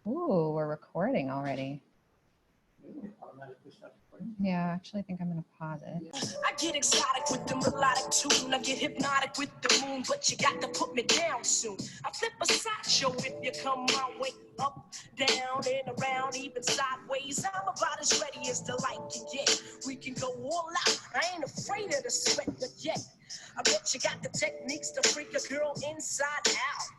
Ooh, we're recording already. Yeah, actually, I think I'm gonna pause it. I get exotic with the melodic tune. I get hypnotic with the moon, but you got to put me down soon. I flip a sideshow if you come my way. Up, down, and around, even sideways. I'm about as ready as the light can get. We can go all out. I ain't afraid of the sweat, but yet I bet you got the techniques to freak a girl inside out.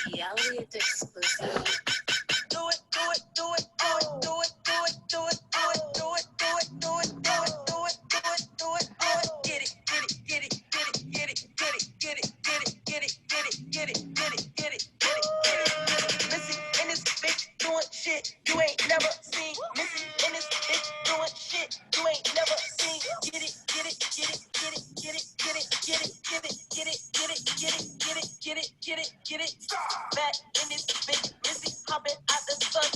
Reality exclusive. Do it, do it, do it, do it, do it, do it, do it, do it, do it, do it, do it, do it, do it, do it, do it. Get it, get it, get it, get it, get it, get it, get it, get it, get it, get it, get it, get it, get it, get it, get it. Missy in this bitch doing shit you ain't never seen. Missy in this bitch doing shit you ain't never seen. Get it, get it, get it, get it, get it, get it, get it, get it, get it, get it, get it, get it, get it, get it, get it. Back in this bitch, Missy hopping out the sun.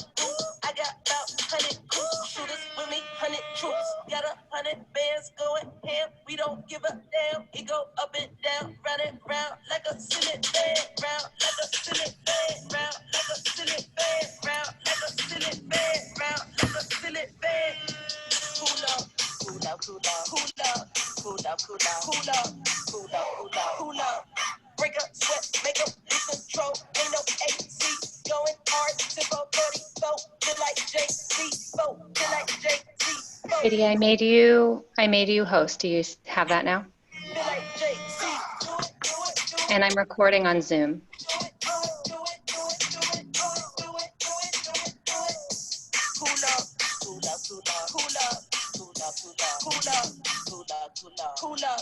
I got about 100 shooters with me, 100 troops. Got 100 bands going ham. We don't give a damn. It go up and down, round and round like a ceiling fan. Round like a ceiling fan. Round like a ceiling fan. Round like a ceiling fan. Round like a ceiling fan. Cool up, cool up, cool up, cool up, cool up, cool up, cool up, cool up, cool up, cool up. Break up, sweat, make up, lose control. Ain't no AC. Going hard, simple 44. Feel like JC4. Feel like JC4. Katie, I made you host. Do you have that now? Feel like JC. And I'm recording on Zoom. Cool up.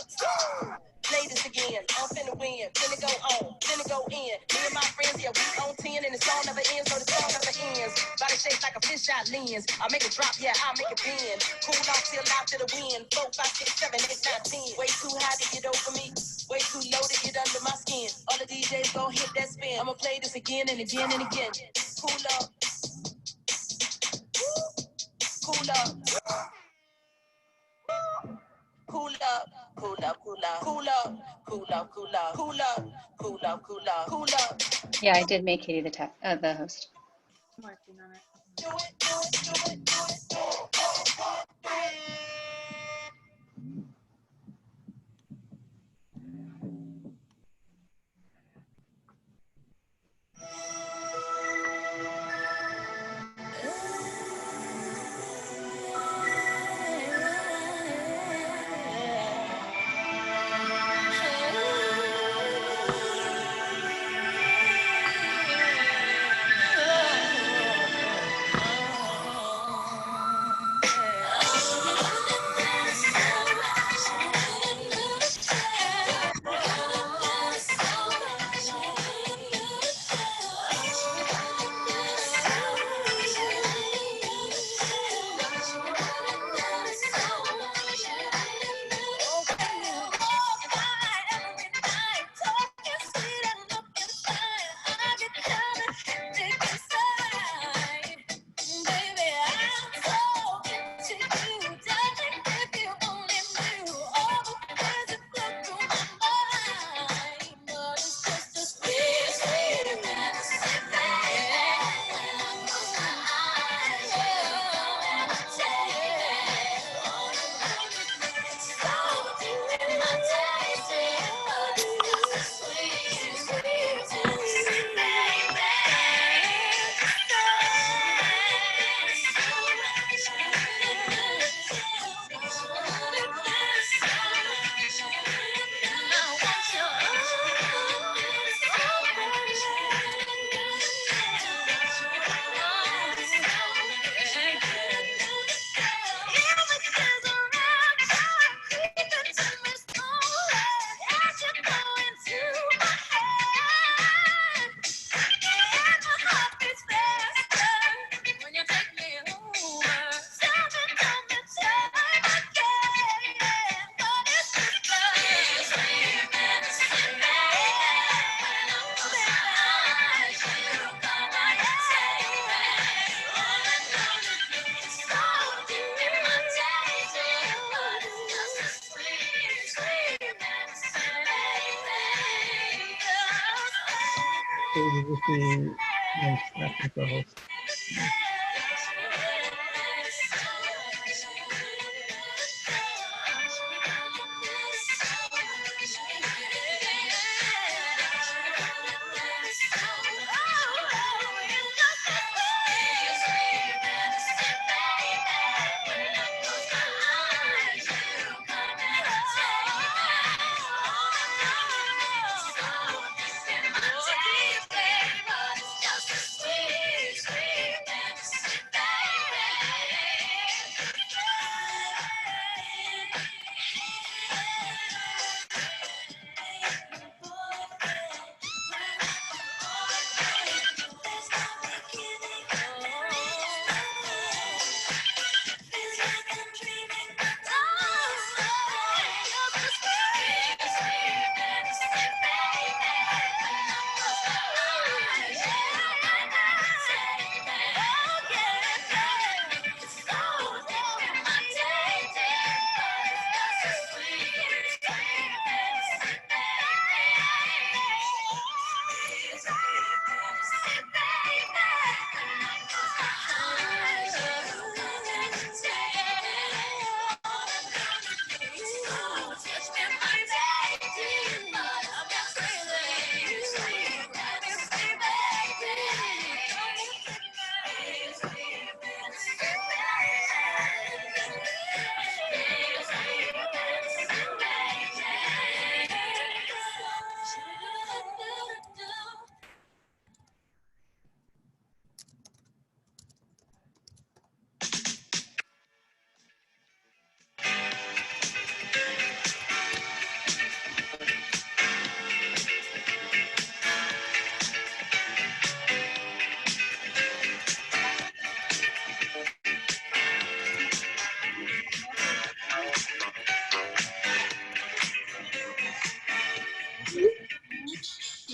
Ladies again, I'm finna win, finna go on, finna go in. Me and my friends, yeah, we on 10 and the song never ends, so the song never ends. Body shaped like a fisheye lens. I make it drop, yeah, I make it bend. Cool off till after the wind. 4, 5, 6, 7, 8, 9, 10. Way too high to get over me, way too low to get under my skin. All the DJs gon' hit that spin. I'ma play this again and again and again. Cool up. Cool up. Cool up, cool up, cool up, cool up, cool up, cool up, cool up, cool up, cool up, cool up. Yeah, I did make Katie the host. I'm working on it. Do it, do it, do it, do it, do it. co-host.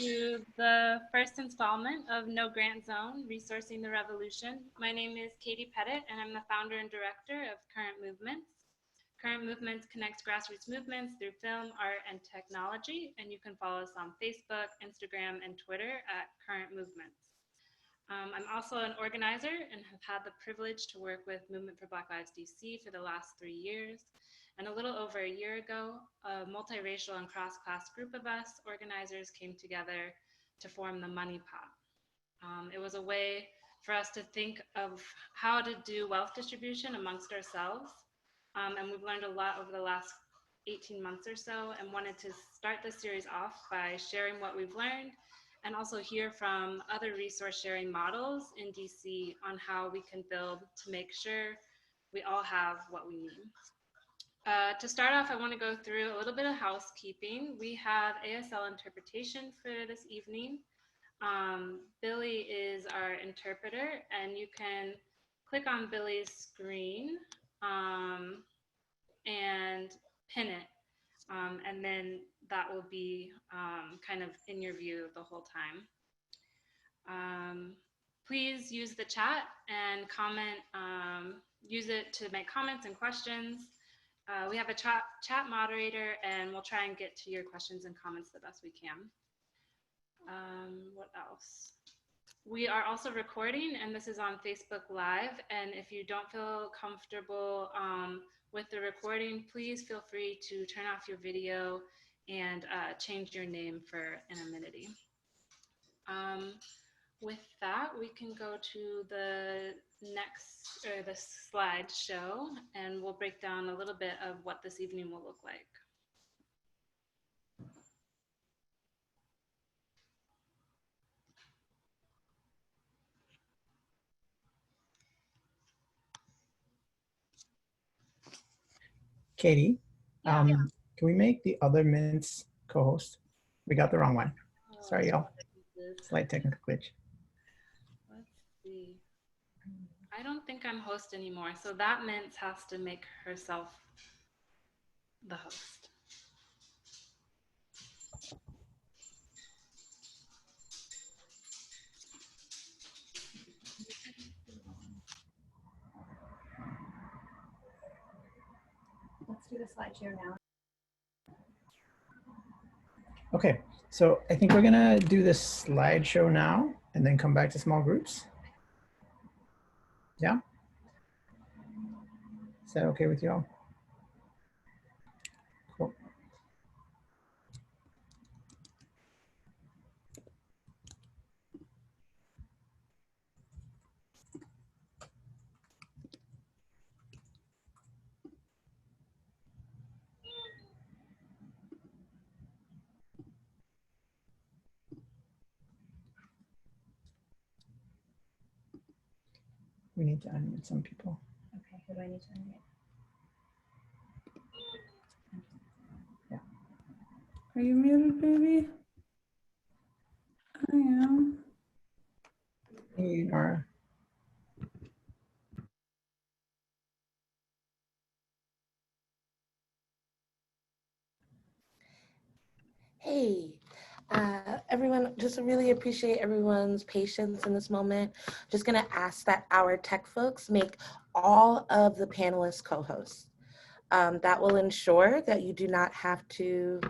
To the first installment of No Grant Zone, Resourcing the Revolution. My name is Katie Pettit, and I'm the founder and director of Current Movements. Current Movements connects grassroots movements through film, art, and technology, and you can follow us on Facebook, Instagram, and Twitter at Current Movements. I'm also an organizer and have had the privilege to work with Movement for Black Lives DC for the last 3 years. And a little over a year ago, a multiracial and cross-class group of us organizers came together to form the Money Pot. It was a way for us to think of how to do wealth distribution amongst ourselves. And we've learned a lot over the last 18 months or so, and wanted to start this series off by sharing what we've learned and also hear from other resource sharing models in DC on how we can build to make sure we all have what we need. To start off, I want to go through a little bit of housekeeping. We have ASL interpretation for this evening. Billy is our interpreter, and you can click on Billy's screen and pin it. And then that will be kind of in your view the whole time. Please use the chat and comment, use it to make comments and questions. We have a chat moderator, and we'll try and get to your questions and comments the best we can. What else? We are also recording, and this is on Facebook Live. And if you don't feel comfortable with the recording, please feel free to turn off your video and change your name for anonymity. With that, we can go to the next, or the slideshow, and we'll break down a little bit of what this evening will look like. Katie, can we make the other Mints co-host? We got the wrong one. Sorry, y'all. Slight technical glitch. Let's see. I don't think I'm host anymore, so that Mints has to make herself the host. Let's do the slideshow now. Okay, So I think we're gonna do this slideshow now and then come back to small groups. Yeah? Is that okay with y'all? Cool. We need to unmute some people. Okay, who do I need to unmute? Are you muted, baby? I am. Hey, Nora. Hey, everyone, just really appreciate everyone's patience in this moment. Just gonna ask that our tech folks make all of the panelists co-hosts. That will ensure that you do not have to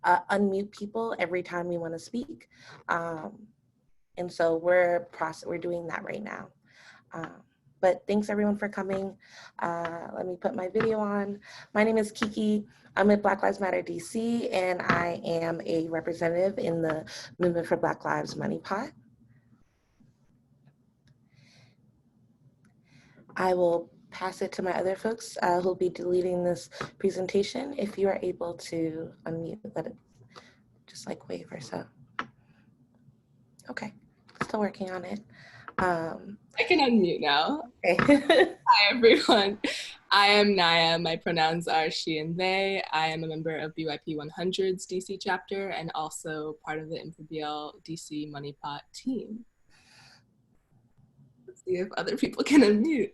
unmute people every time you wanna speak. And so we're doing that right now. But thanks everyone for coming. Let me put my video on. My name is Kiki. I'm at Black Lives Matter DC, and I am a representative in the Movement for Black Lives Money Pot. I will pass it to my other folks who'll be deleting this presentation. If you are able to unmute, let it just like wave or so. Okay, still working on it. I can unmute now. Okay. Hi, everyone. I am Naya. My pronouns are she and they. I am a member of BYP 100's DC chapter and also part of the InfoBL DC Money Pot team. Let's see if other people can unmute.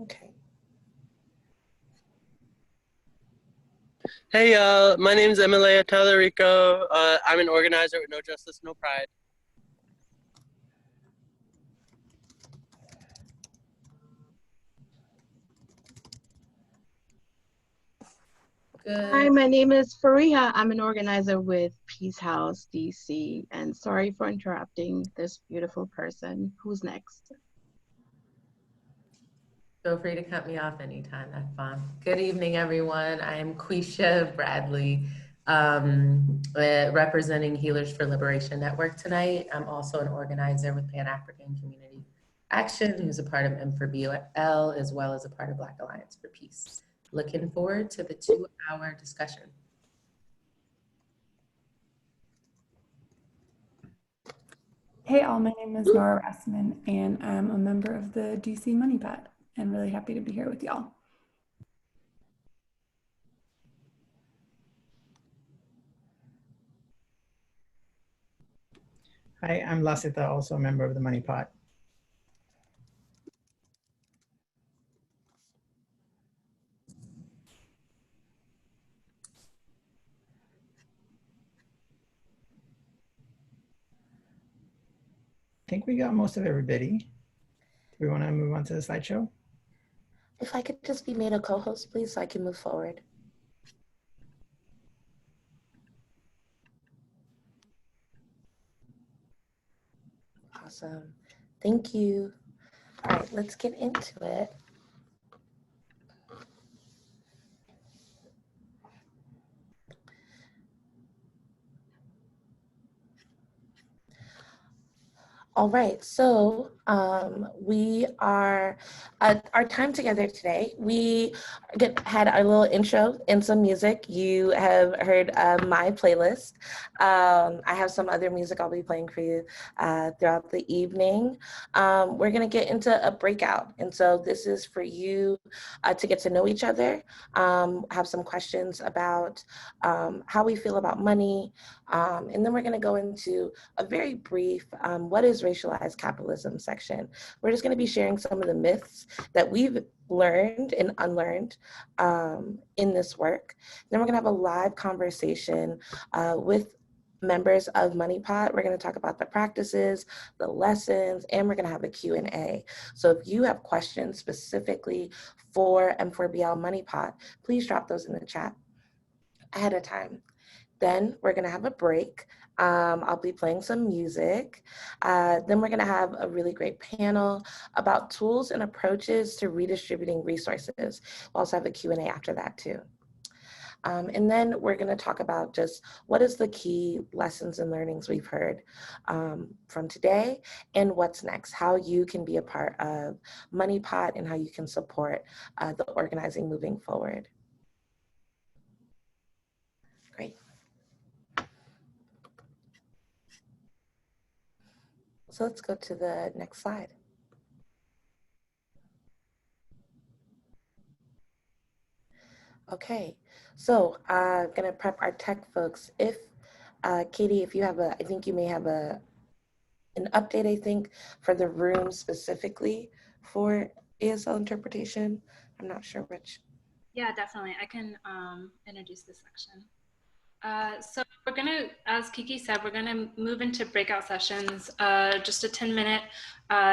Okay. Hey y'all, my name is Emmelia Talarico. I'm an organizer with No Justice, No Pride. Hi, my name is Fariha. I'm an organizer with Peace House DC, and sorry for interrupting this beautiful person. Who's next? Feel free to cut me off anytime, that's fine. Good evening, everyone. I am Queshia Bradley, representing Healers for Liberation Network tonight. I'm also an organizer with Pan-African Community Action, who's a part of M4BL, as well as a part of Black Alliance for Peace. Looking forward to the 2-hour discussion. Hey all, my name is Nora Rassman, and I'm a member of the DC Money Pot, and really happy to be here with y'all. Hi, I'm Lasita, also a member of the Money Pot. I think we got most of everybody. Do we want to move on to the slideshow? If I could just be made a co-host, please, so I can move forward. Awesome. Thank you. All right, let's get into it. All right, so we are, our time together today, we had our little intro and some music. You have heard my playlist. I have some other music I'll be playing for you throughout the evening. We're gonna get into a breakout. And so this is for you to get to know each other, have some questions about how we feel about money. And then we're gonna go into a very brief, what is racialized capitalism section. We're just going to be sharing some of the myths that we've learned and unlearned in this work. Then we're going to have a live conversation with members of Money Pot. We're going to talk about the practices, the lessons, and we're going to have a Q&A. So if you have questions specifically for M4BL Money Pot, please drop those in the chat ahead of time. Then we're going to have a break. I'll be playing some music. Then we're going to have a really great panel about tools and approaches to redistributing resources. We'll also have a Q&A after that too. And then we're going to talk about just what is the key lessons and learnings we've heard from today and what's next, how you can be a part of Money Pot and how you can support the organizing moving forward. Great. So let's go to the next slide. Okay, so I'm gonna prep our tech folks. If Katie, if you have I think you may have an update, I think, for the room specifically for ASL interpretation. I'm not sure which. Yeah, definitely. I can introduce this section. So we're gonna, as Kiki said, we're gonna move into breakout sessions, just a 10-minute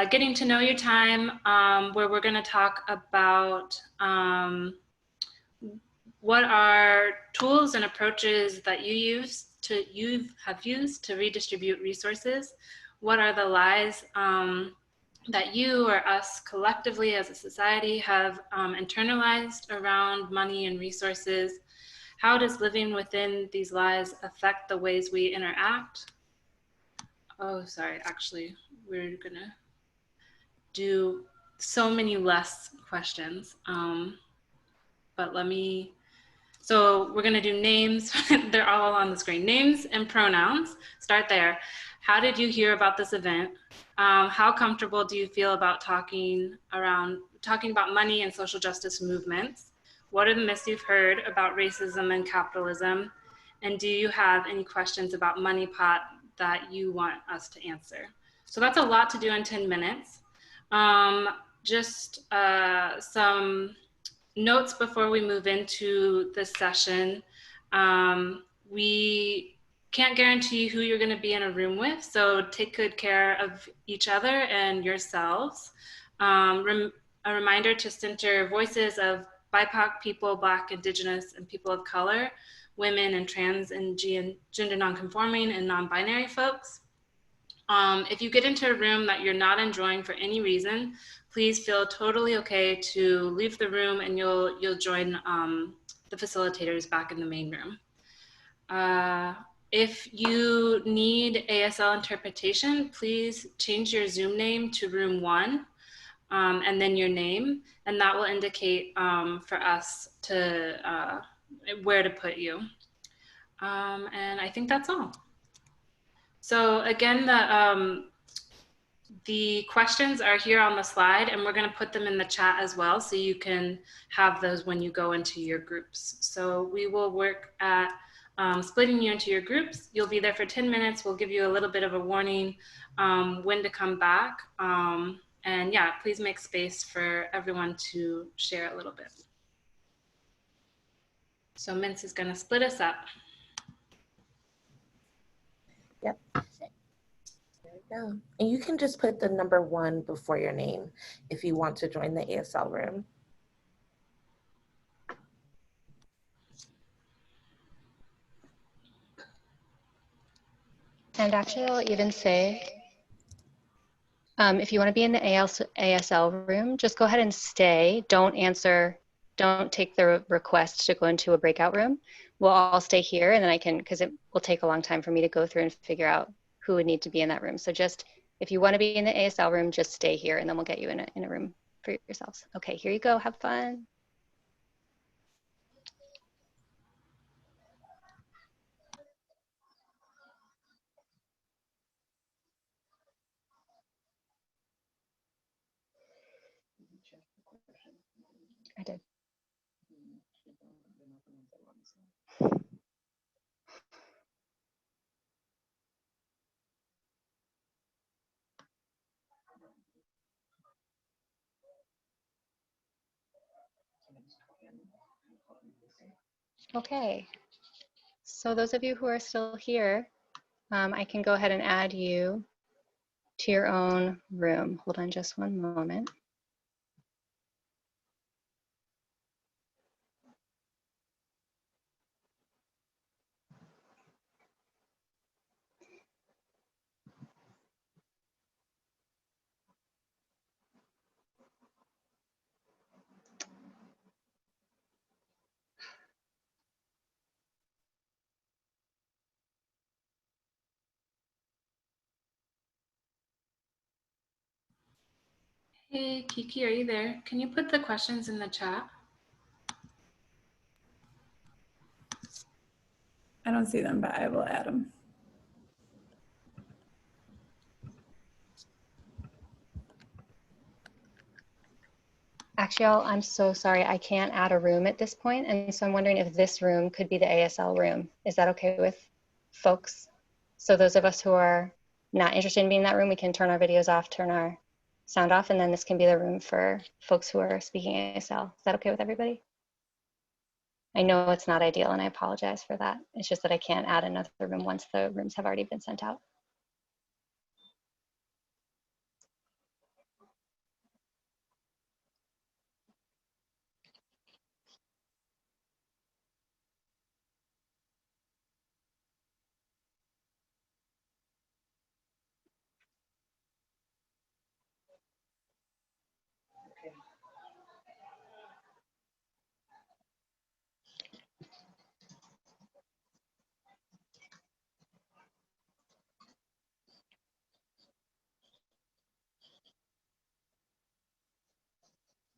getting to know your time, where we're gonna talk about what are tools and approaches that you have used to redistribute resources? What are the lies that you or us collectively as a society have internalized around money and resources? How does living within these lies affect the ways we interact? Oh, sorry, actually, we're gonna do so many less questions, but let me, so we're gonna do names. They're all on the screen. Names and pronouns, start there. How did you hear about this event? How comfortable do you feel about talking about money and social justice movements? What are the myths you've heard about racism and capitalism? And do you have any questions about Money Pot that you want us to answer? So that's a lot to do in 10 minutes. Just some notes before we move into this session. We can't guarantee who you're going to be in a room with, so take good care of each other and yourselves. A reminder to center voices of BIPOC people, Black, Indigenous, and people of color, women and trans and gender nonconforming and non-binary folks. If you get into a room that you're not enjoying for any reason, please feel totally okay to leave the room and you'll join the facilitators back in the main room. If you need ASL interpretation, please change your Zoom name to room 1 and then your name, and that will indicate for us to where to put you. And I think that's all. So again, the questions are here on the slide, and we're going to put them in the chat as well, so you can have those when you go into your groups. So we will work at splitting you into your groups. You'll be there for 10 minutes. We'll give you a little bit of a warning when to come back. And yeah, please make space for everyone to share a little bit. So Mince is going to split us up. Yep. There we go. And you can just put the number 1 before your name if you want to join the ASL room. And actually, I'll even say, if you want to be in the ASL room, just go ahead and stay. Don't take the request to go into a breakout room. We'll all stay here, and then I can, because it will take a long time for me to go through and figure out who would need to be in that room. So just, if you want to be in the ASL room, just stay here, and then we'll get you in a room for yourselves. Okay, here you go. Have fun. I did. Okay, so those of you who are still here, I can go ahead and add you to your own room. Hold on just one moment. Hey, Kiki, are you there? Can you put the questions in the chat? I don't see them, but I will add them. Actually, I'm so sorry. I can't add a room at this point, and so I'm wondering if this room could be the ASL room. Is that okay with folks? So those of us who are not interested in being in that room, we can turn our videos off, turn our sound off, and then this can be the room for folks who are speaking ASL. Is that okay with everybody? I know it's not ideal, and I apologize for that. It's just that I can't add another room once the rooms have already been sent out.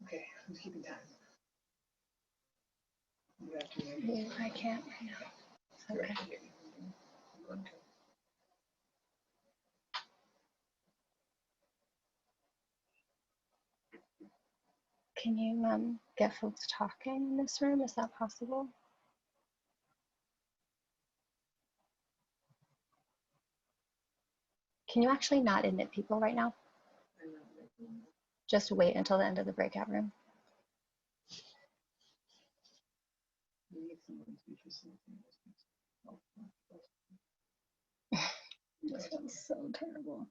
Okay, who's keeping time? I can't right now. Okay. Can you get folks talking in this room? Is that possible? Can you actually not admit people right now? Just wait until the end of the breakout room. This one's so terrible.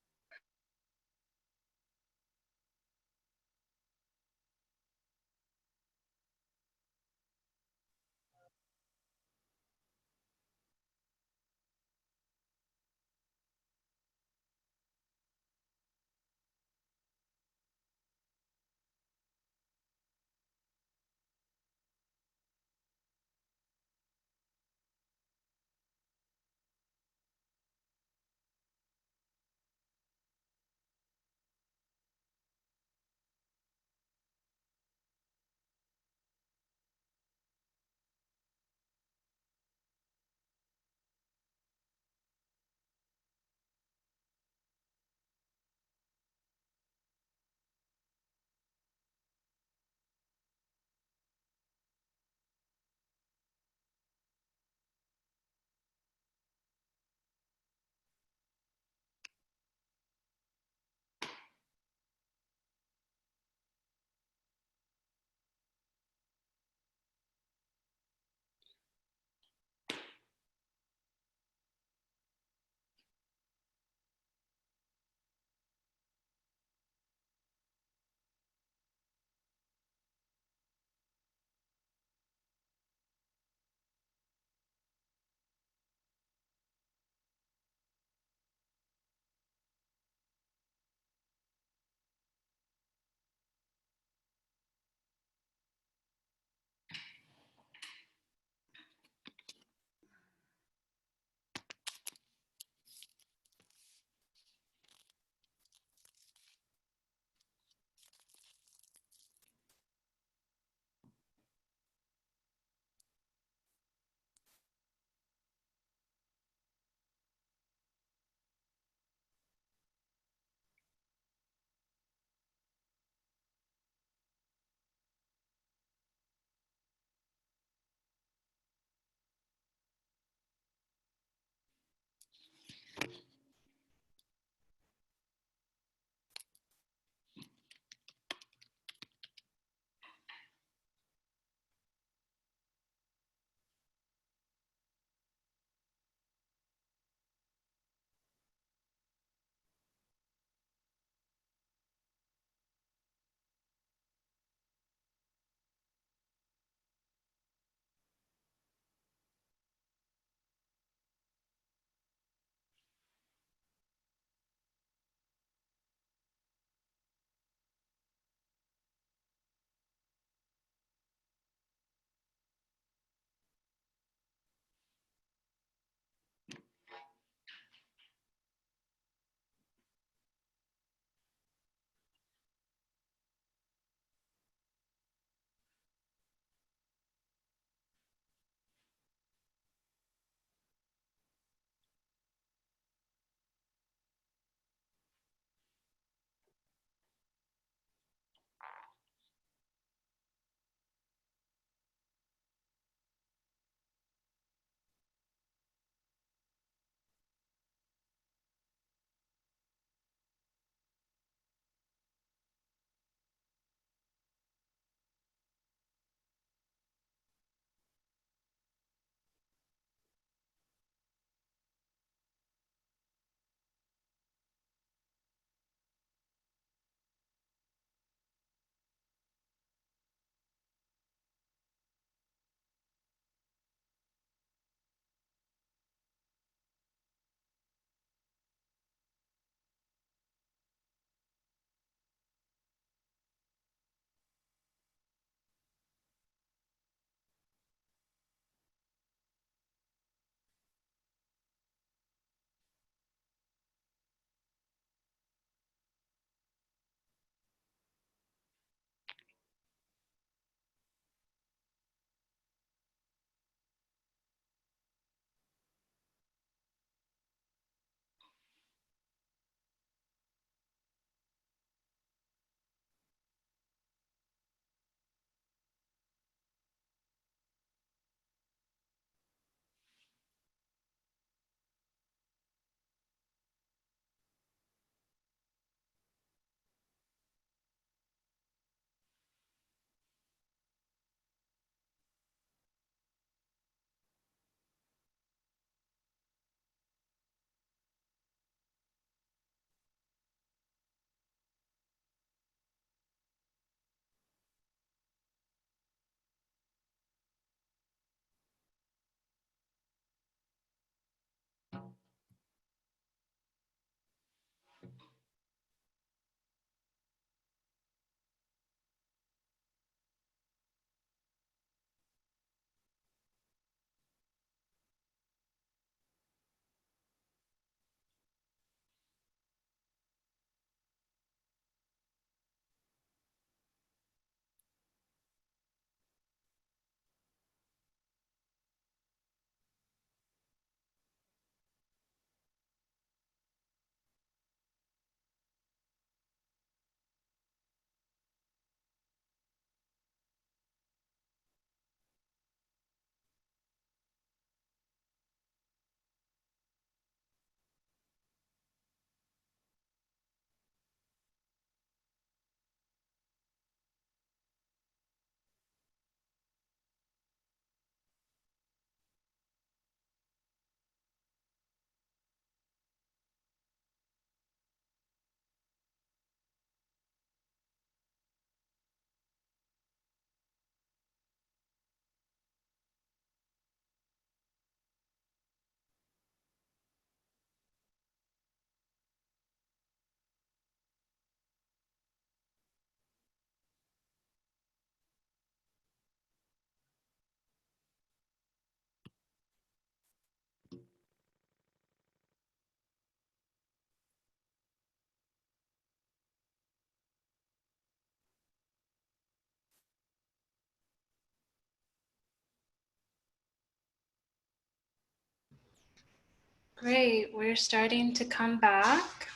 Great, we're starting to come back.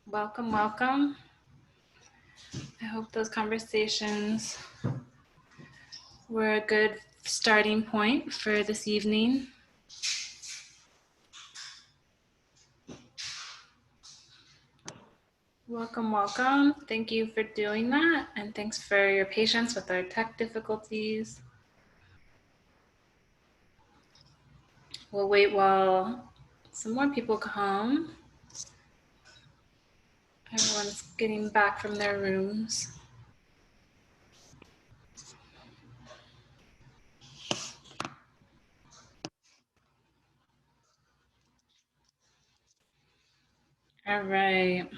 Welcome, welcome. I hope those conversations were a good starting point for this evening. Welcome, welcome. Thank you for doing that, and thanks for your patience with our tech difficulties. We'll wait while some more people come. Everyone's getting back from their rooms. All right.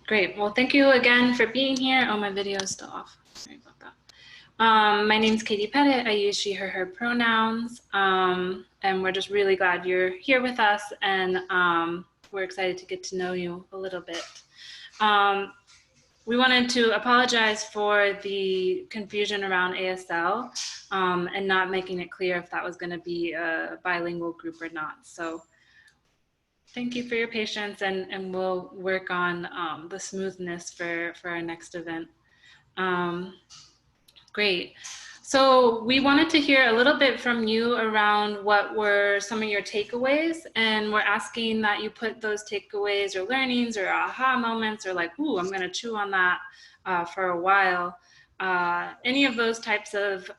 Great. Well, thank you again for being here. Oh, my video is still off. Sorry about that. My name's Katie Pettit. I use she, her pronouns. And we're just really glad you're here with us. And we're excited to get to know you a little bit. We wanted to apologize for the confusion around ASL and not making it clear if that was going to be a bilingual group or not. So thank you for your patience, and we'll work on the smoothness for our next event. Great. So we wanted to hear a little bit from you around what were some of your takeaways, and we're asking that you put those takeaways or learnings or aha moments or like, ooh, I'm going to chew on that for a while. Any of those types of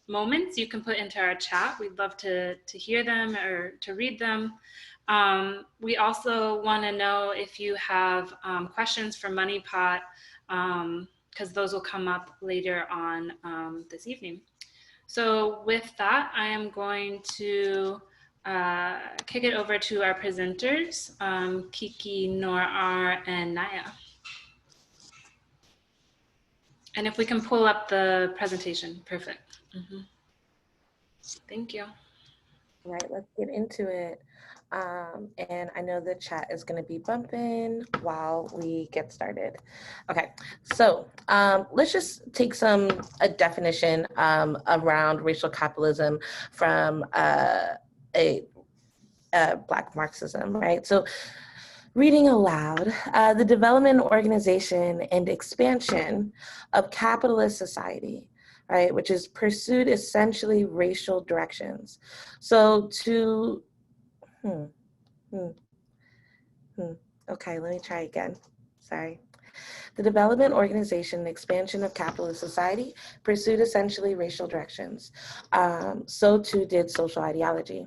moments you can put into our chat. We'd love to hear them or to read them. We also want to know if you have questions for Money Pot, because those will come up later on this evening. So with that, I am going to kick it over to our presenters, Kiki, Nor, and Naya. And if we can pull up the presentation, perfect. Mm-hmm. Thank you. All right, let's get into it. And I know the chat is going to be bumping while we get started. Okay, so let's just take a definition around racial capitalism from Black Marxism, right? So reading aloud, the development, organization, and expansion of capitalist society, right, which is pursued essentially racial directions. So to okay, let me try again. Sorry. The development, organization, and expansion of capitalist society pursued essentially racial directions. So too did social ideology.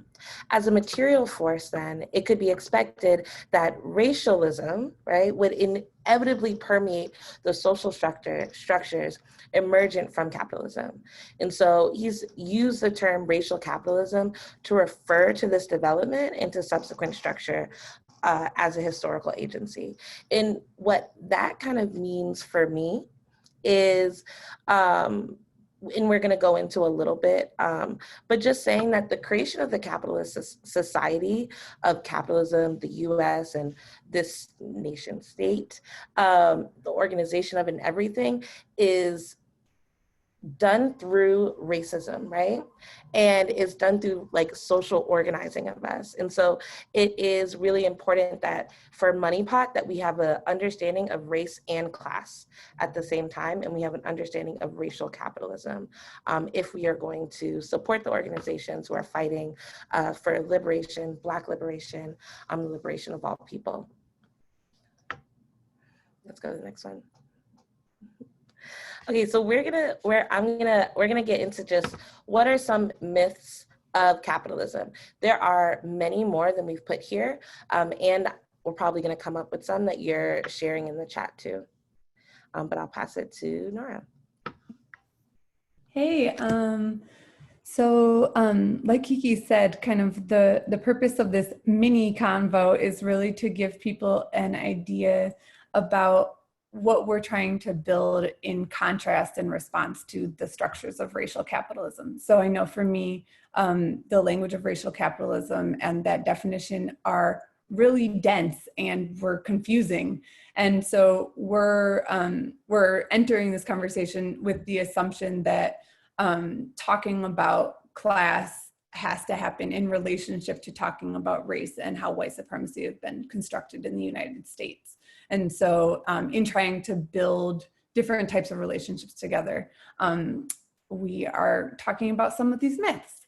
As a material force, then, it could be expected that racialism, right, would inevitably permeate the social structures emergent from capitalism. And so he's used the term racial capitalism to refer to this development and to subsequent structure as a historical agency. And what that kind of means for me is, and we're going to go into a little bit, but just saying that the creation of the capitalist society of capitalism, the US and this nation state, the organization of it and everything is done through racism, right? And it's done through like social organizing of us. And so it is really important that for Money Pot that we have an understanding of race and class at the same time, and we have an understanding of racial capitalism if we are going to support the organizations who are fighting for liberation, Black liberation, the liberation of all people. Let's go to the next one. Okay, so we're gonna get into just what are some myths of capitalism. There are many more than we've put here, and we're probably gonna come up with some that you're sharing in the chat too. But I'll pass it to Nora. Hey, like Kiki said, kind of the purpose of this mini convo is really to give people an idea about what we're trying to build in contrast in response to the structures of racial capitalism. So I know for me, the language of racial capitalism and that definition are really dense and were confusing. And so we're entering this conversation with the assumption that talking about class has to happen in relationship to talking about race and how white supremacy has been constructed in the United States. And so in trying to build different types of relationships together, we are talking about some of these myths.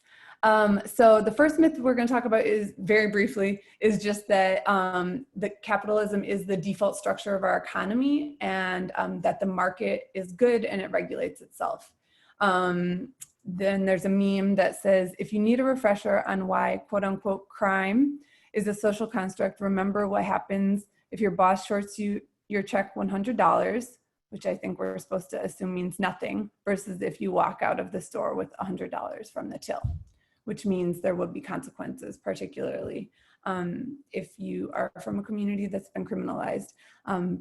So the first myth we're going to talk about is, very briefly, is just that that capitalism is the default structure of our economy, and that the market is good and it regulates itself. Then there's a meme that says, if you need a refresher on why quote unquote crime is a social construct, remember what happens if your boss shorts you your check $100, which I think we're supposed to assume means nothing, versus if you walk out of the store with $100 from the till, which means there will be consequences, particularly if you are from a community that's been criminalized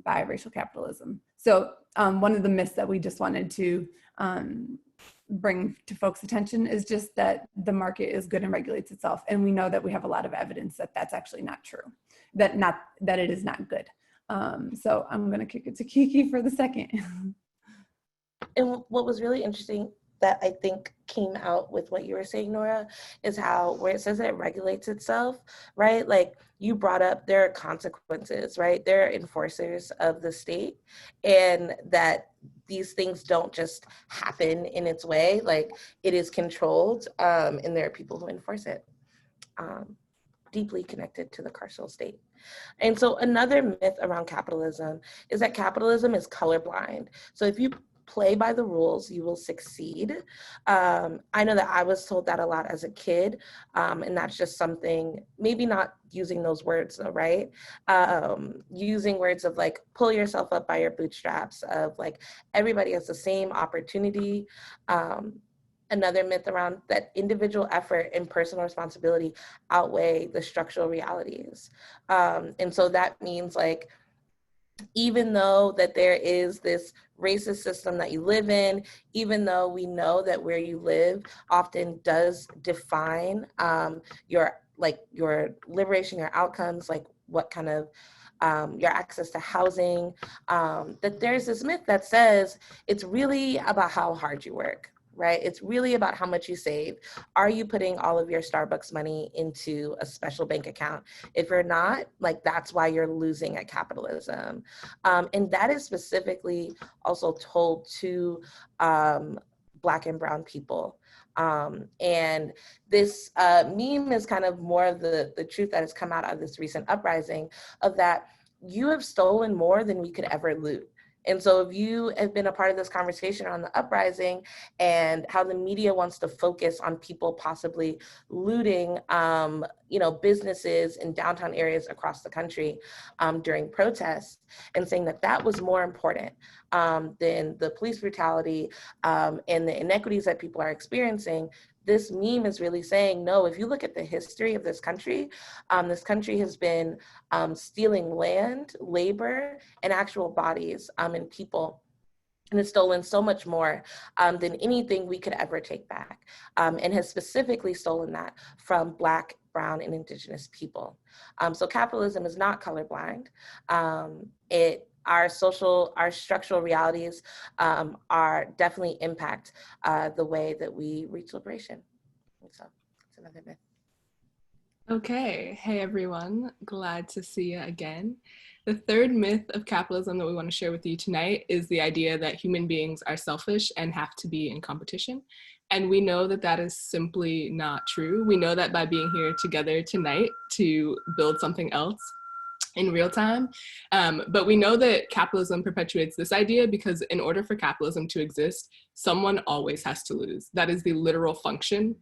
by racial capitalism. So one of the myths that we just wanted to bring to folks' attention is just that the market is good and regulates itself. And we know that we have a lot of evidence that that's actually not true, that it is not good. So I'm gonna kick it to Kiki for the second. And what was really interesting that I think came out with what you were saying, Nora, is how, where it says that it regulates itself, right? Like you brought up, there are consequences, right? There are enforcers of the state, and that these things don't just happen in its way, like it is controlled, and there are people who enforce it, deeply connected to the carceral state. And so another myth around capitalism is that capitalism is colorblind. So if you play by the rules, you will succeed. I know that I was told that a lot as a kid, and that's just something, maybe not using those words though, right? Using words of like, pull yourself up by your bootstraps, of like, everybody has the same opportunity. Another myth around that individual effort and personal responsibility outweigh the structural realities. And so that means like, even though that there is this racist system that you live in, even though we know that where you live often does define your liberation, your outcomes, like what kind of your access to housing, that there's this myth that says it's really about how hard you work, right? It's really about how much you save. Are you putting all of your Starbucks money into a special bank account? If you're not, like, that's why you're losing at capitalism. And that is specifically also told to Black and brown people. And this meme is kind of more of the truth that has come out of this recent uprising, of that you have stolen more than we could ever loot. And so if you have been a part of this conversation on the uprising and how the media wants to focus on people possibly looting, businesses in downtown areas across the country during protests, and saying that that was more important than the police brutality and the inequities that people are experiencing, this meme is really saying, no, if you look at the history of this country has been stealing land, labor, and actual bodies and people, and has stolen so much more than anything we could ever take back, and has specifically stolen that from Black, brown, and Indigenous people. So capitalism is not colorblind. Our structural realities are definitely impact the way that we reach liberation. So it's another myth. Okay, hey everyone, glad to see you again. The third myth of capitalism that we want to share with you tonight is the idea that human beings are selfish and have to be in competition. And we know that that is simply not true. We know that by being here together tonight to build something else in real time. But we know that capitalism perpetuates this idea because in order for capitalism to exist, someone always has to lose. That is the literal function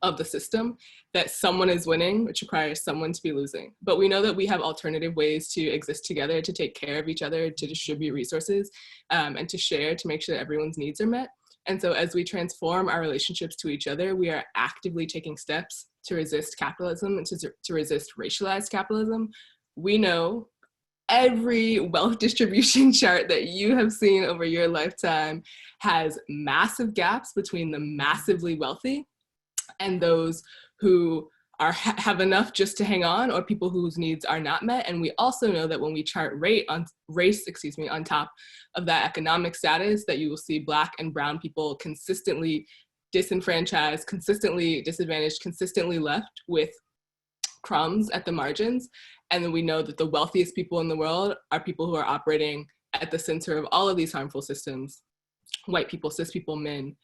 of the system, that someone is winning, which requires someone to be losing. But we know that we have alternative ways to exist together, to take care of each other, to distribute resources, and to share, to make sure that everyone's needs are met. And so as we transform our relationships to each other, we are actively taking steps to resist capitalism and to resist racialized capitalism. We know every wealth distribution chart that you have seen over your lifetime has massive gaps between the massively wealthy and those who have enough just to hang on, or people whose needs are not met. And we also know that when we chart race on top of that economic status, that you will see Black and brown people consistently disenfranchised, consistently disadvantaged, consistently left with crumbs at the margins. And then we know that the wealthiest people in the world are people who are operating at the center of all of these harmful systems. White people, cis people, men,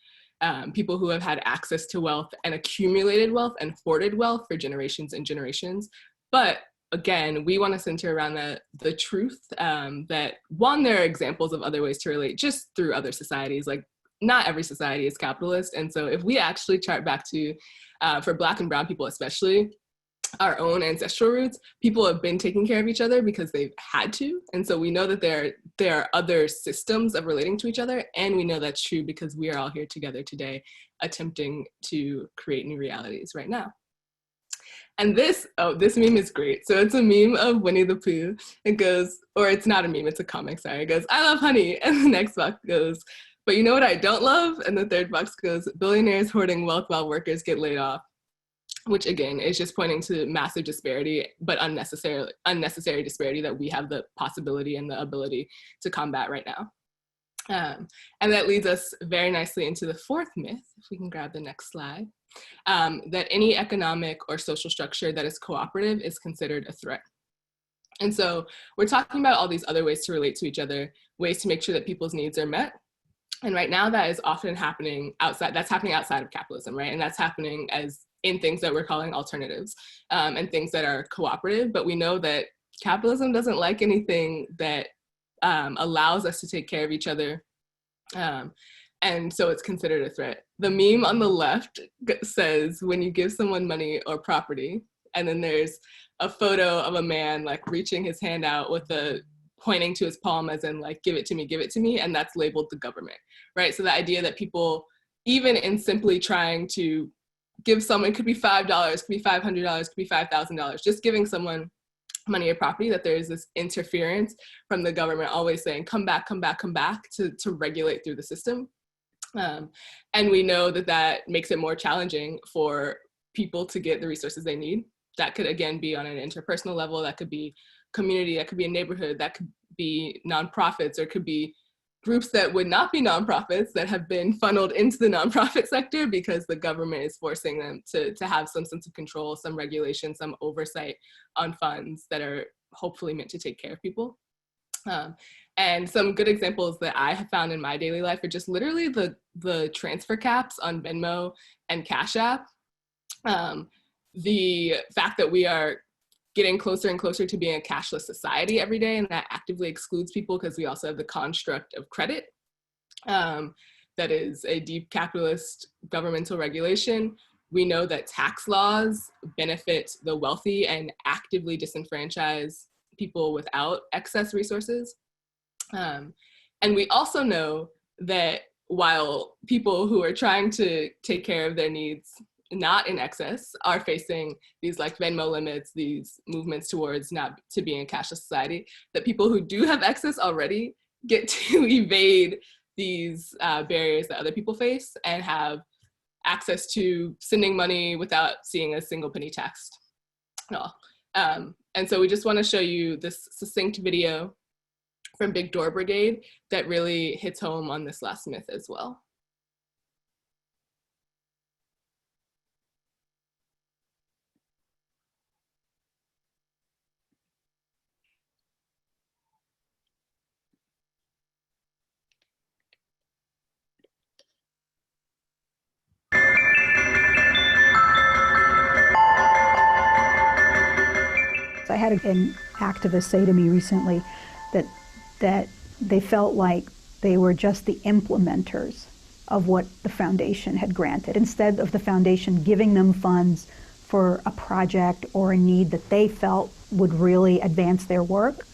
people who have had access to wealth and accumulated wealth and hoarded wealth for generations and generations. But again, we want to center around the truth that, one, there are examples of other ways to relate just through other societies. Like, not every society is capitalist. And so if we actually chart back to, for Black and brown people especially, our own ancestral roots, people have been taking care of each other because they've had to. And so we know that there are other systems of relating to each other. And we know that's true because we are all here together today, attempting to create new realities right now. And this meme is great. So it's a meme of Winnie the Pooh. It goes, or it's not a meme, it's a comic, sorry. It goes, "I love honey." And the next box goes, "But you know what I don't love?" And the third box goes, "Billionaires hoarding wealth while workers get laid off." Which again is just pointing to massive disparity, but unnecessary disparity that we have the possibility and the ability to combat right now. And that leads us very nicely into the fourth myth, if we can grab the next slide, that any economic or social structure that is cooperative is considered a threat. And so we're talking about all these other ways to relate to each other, ways to make sure that people's needs are met. And right now that is often happening outside of capitalism, right? And that's happening in things that we're calling alternatives and things that are cooperative. But we know that capitalism doesn't like anything that allows us to take care of each other. And so it's considered a threat. The meme on the left says, "When you give someone money or property," and then there's a photo of a man like reaching his hand out with pointing to his palm as in like, give it to me, and that's labeled the government, right? So the idea that people, even in simply trying to give someone, it could be $5, could be $500, could be $5,000, just giving someone money or property, that there is this interference from the government always saying, come back to regulate through the system. And we know that makes it more challenging for people to get the resources they need. That could, again, be on an interpersonal level, that could be community, that could be a neighborhood, that could be nonprofits, or it could be groups that would not be nonprofits that have been funneled into the nonprofit sector because the government is forcing them to have some sense of control, some regulation, some oversight on funds that are hopefully meant to take care of people. And some good examples that I have found in my daily life are just literally the transfer caps on Venmo and Cash App. The fact that we are getting closer and closer to being a cashless society every day, and that actively excludes people because we also have the construct of credit. That is a deep capitalist governmental regulation. We know that tax laws benefit the wealthy and actively disenfranchise people without excess resources. And we also know that while people who are trying to take care of their needs not in excess are facing these like Venmo limits, these movements towards not to being a cashless society, that people who do have excess already get to evade these barriers that other people face and have access to sending money without seeing a single penny taxed at all. And so we just want to show you this succinct video from Big Door Brigade that really hits home on this last myth as well. I had an activist say to me recently that they felt like they were just the implementers of what the foundation had granted, instead of the foundation giving them funds for a project or a need that they felt would really advance their work.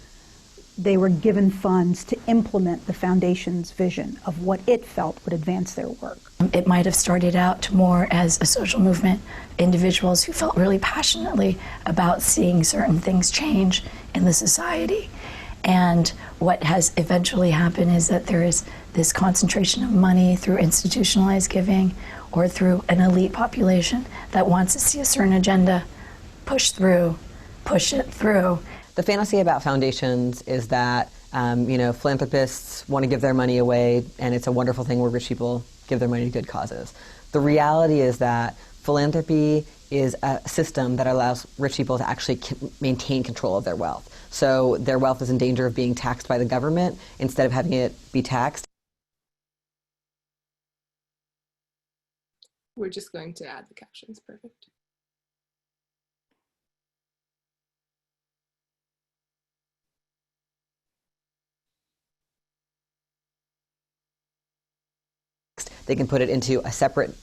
They were given funds to implement the foundation's vision of what it felt would advance their work. It might have started out more as a social movement, individuals who felt really passionately about seeing certain things change in the society. And what has eventually happened is that there is this concentration of money through institutionalized giving or through an elite population that wants to see a certain agenda push it through. The fantasy about foundations is that, philanthropists want to give their money away, and it's a wonderful thing where rich people give their money to good causes. The reality is that philanthropy is a system that allows rich people to actually maintain control of their wealth. So their wealth is in danger of being taxed by the government instead of having it be taxed. We're just going to add the captions. Perfect. They can put it into a separate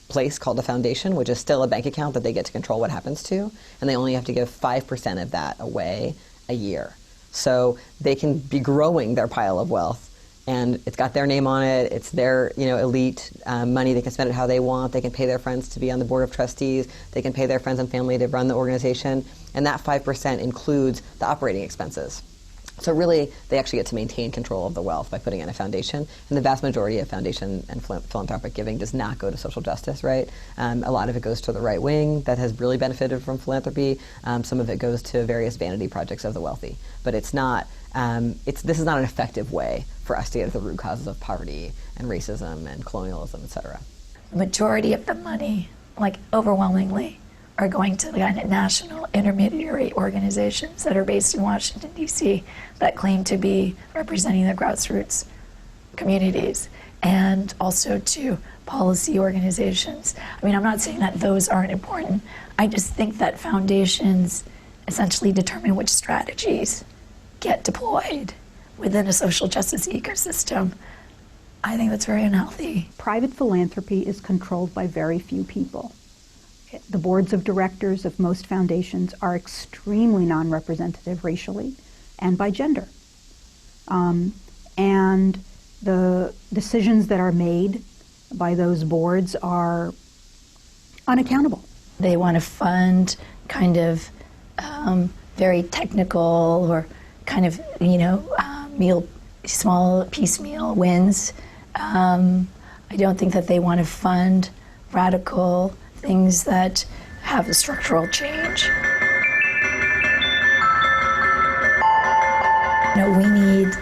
place called a foundation, which is still a bank account that they get to control what happens to, and they only have to give 5% of that away a year. So they can be growing their pile of wealth, and it's got their name on it, it's their elite money, they can spend it how they want, they can pay their friends to be on the board of trustees, they can pay their friends and family to run the organization, and that 5% includes the operating expenses. So really, they actually get to maintain control of the wealth by putting in a foundation. And the vast majority of foundation and philanthropic giving does not go to social justice, right? A lot of it goes to the right wing that has really benefited from philanthropy. Some of it goes to various vanity projects of the wealthy. But it's not, this is not an effective way for us to get at the root causes of poverty and racism and colonialism, et cetera. The majority of the money, like overwhelmingly, are going to the national intermediary organizations that are based in Washington, D.C., that claim to be representing the grassroots communities, and also to policy organizations. I mean, I'm not saying that those aren't important. I just think that foundations essentially determine which strategies get deployed within a social justice ecosystem. I think that's very unhealthy. Private philanthropy is controlled by very few people. The boards of directors of most foundations are extremely non-representative racially and by gender. And the decisions that are made by those boards are unaccountable. They want to fund kind of very technical or kind of, small piecemeal wins. I don't think that they want to fund radical things that have a structural change. We need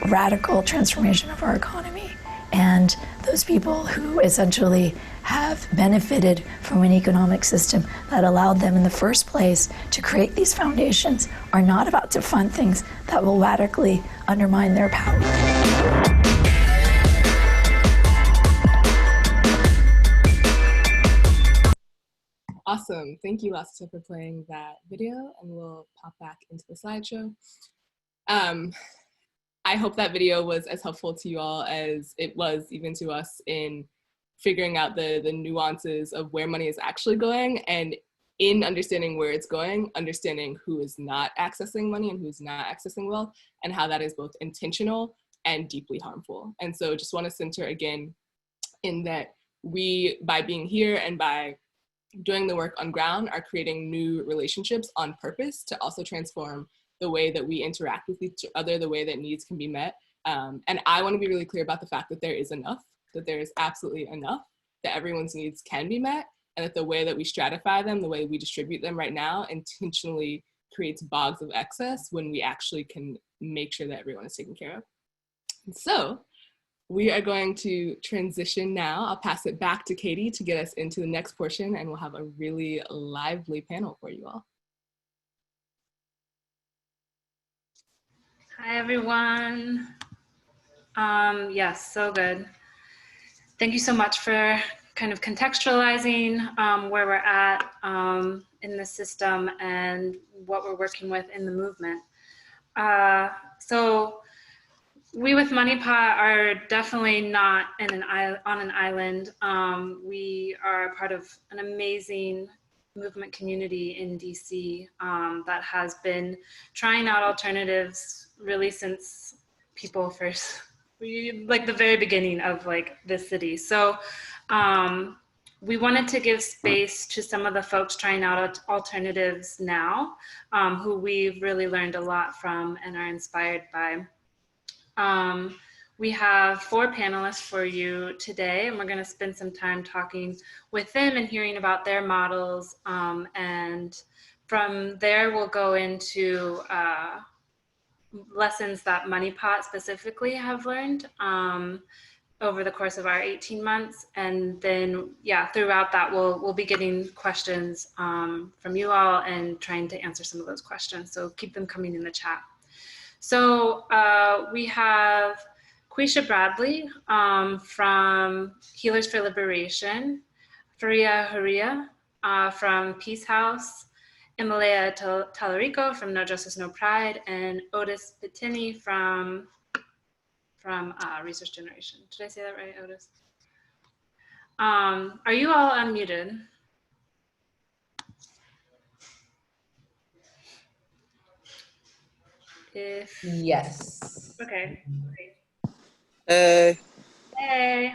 radical transformation of our economy, and those people who essentially have benefited from an economic system that allowed them in the first place to create these foundations are not about to fund things that will radically undermine their power. Awesome. Thank you, Lassa, for playing that video, and we'll pop back into the slideshow. I hope that video was as helpful to you all as it was even to us in figuring out the nuances of where money is actually going, and in understanding where it's going, understanding who is not accessing money and who's not accessing wealth, and how that is both intentional and deeply harmful. And so just want to center again in that we, by being here and by doing the work on ground, are creating new relationships on purpose to also transform the way that we interact with each other, the way that needs can be met. And I want to be really clear about the fact that there is enough, that there is absolutely enough, that everyone's needs can be met, and that the way that we stratify them, the way we distribute them right now, intentionally creates bogs of excess when we actually can make sure that everyone is taken care of. And so we are going to transition now. I'll pass it back to Katie to get us into the next portion, and we'll have a really lively panel for you all. Hi, everyone. Yes, so good. Thank you so much for kind of contextualizing where we're at in the system and what we're working with in the movement. So we with Money Pot are definitely not on an island. We are part of an amazing movement community in DC that has been trying out alternatives really since people first, like the very beginning of this city. So we wanted to give space to some of the folks trying out alternatives now, who we've really learned a lot from and are inspired by. We have 4 panelists for you today, and we're going to spend some time talking with them and hearing about their models. And from there, we'll go into lessons that Money Pot specifically have learned over the course of our 18 months. And then, yeah, throughout that, we'll be getting questions from you all and trying to answer some of those questions. So keep them coming in the chat. So we have Queshia Bradley from Healers for Liberation, Fariha Huriya from Peace House, Emmelia Talarico from No Justice, No Pride, and Otis Pitney from Resource Generation. Did I say that right, Otis? Are you all unmuted? Yes. Okay. Hey. Hey.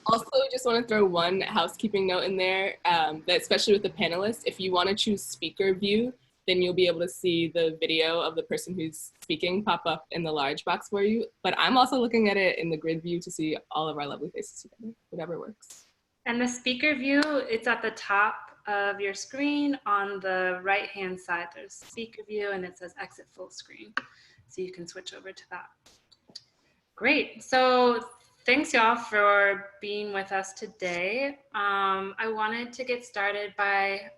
Also, just want to throw one housekeeping note in there, that especially with the panelists, if you want to choose speaker view, then you'll be able to see the video of the person who's speaking pop up in the large box for you. But I'm also looking at it in the grid view to see all of our lovely faces together, whatever works. And the speaker view, it's at the top of your screen on the right-hand side. There's speaker view and it says exit full screen. So you can switch over to that. Great. So thanks y'all for being with us today. I wanted to get started by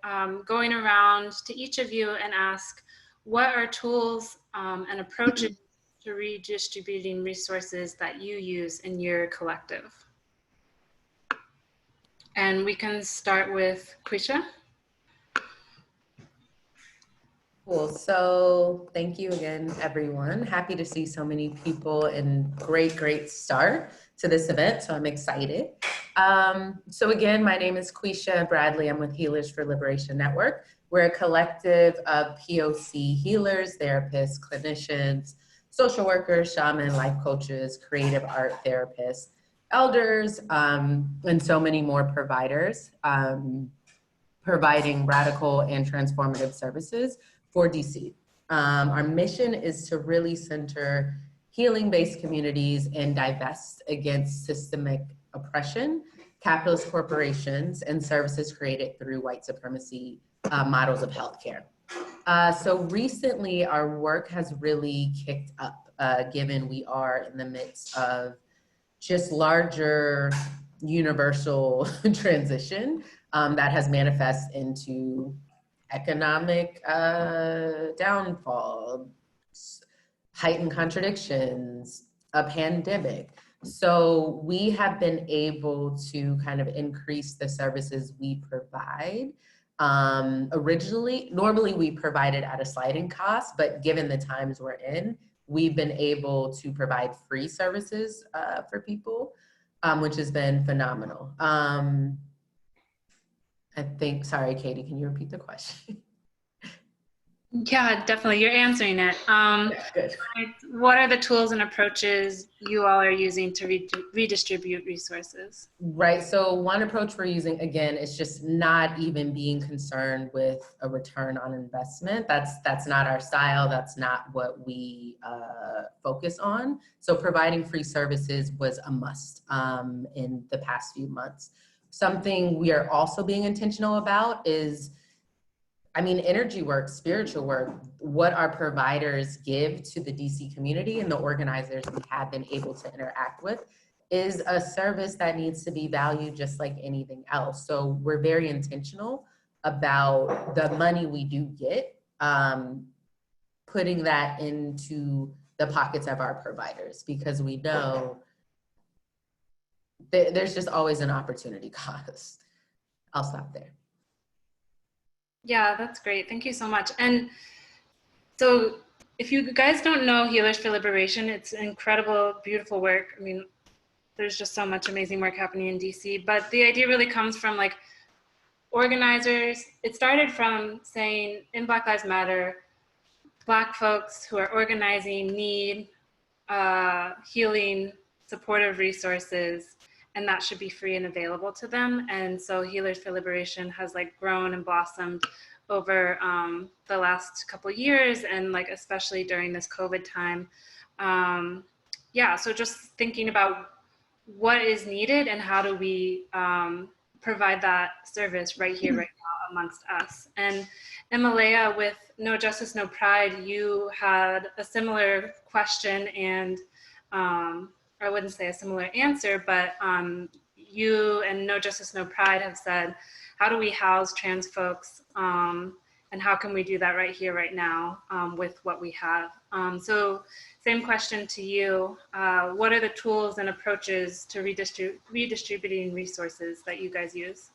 going around to each of you and ask what are tools and approaches to redistributing resources that you use in your collective. And we can start with Queshia. Cool. So thank you again, everyone. Happy to see so many people and great start to this event. So I'm excited. So again, my name is Queshia Bradley. I'm with Healers for Liberation Network. We're a collective of POC healers, therapists, clinicians, social workers, shaman, life coaches, creative art therapists, elders, and so many more providers, providing radical and transformative services for DC. Our mission is to really center healing-based communities and divest against systemic oppression, capitalist corporations, and services created through white supremacy models of healthcare. So recently, our work has really kicked up, given we are in the midst of just larger universal transition that has manifested into economic downfall, heightened contradictions, a pandemic. So we have been able to kind of increase the services we provide. Normally we provided at a sliding cost, but given the times we're in, we've been able to provide free services for people, which has been phenomenal. I think, sorry, Katie, can you repeat the question? Yeah, definitely. You're answering it. Good. What are the tools and approaches you all are using to redistribute resources? Right. So one approach we're using, again, is just not even being concerned with a return on investment. That's not our style. That's not what we focus on. So providing free services was a must in the past few months. Something we are also being intentional about is, energy work, spiritual work, what our providers give to the DC community and the organizers we have been able to interact with is a service that needs to be valued just like anything else. So we're very intentional about the money we do get, putting that into the pockets of our providers, because we know there's just always an opportunity cost. I'll stop there. Yeah, that's great. Thank you so much. And so if you guys don't know Healers for Liberation, it's incredible, beautiful work. There's just so much amazing work happening in DC, but the idea really comes from organizers. It started from saying in Black Lives Matter, Black folks who are organizing need healing, supportive resources, and that should be free and available to them. And so Healers for Liberation has grown and blossomed over the last couple of years, and especially during this COVID time. So just thinking about what is needed and how do we provide that service right here, right now amongst us. And Emmelia, with No Justice, No Pride, you had a similar question and I wouldn't say a similar answer, but you and No Justice, No Pride have said, how do we house trans folks, and how can we do that right here, right now, with what we have? So same question to you. What are the tools and approaches to redistributing resources that you guys use?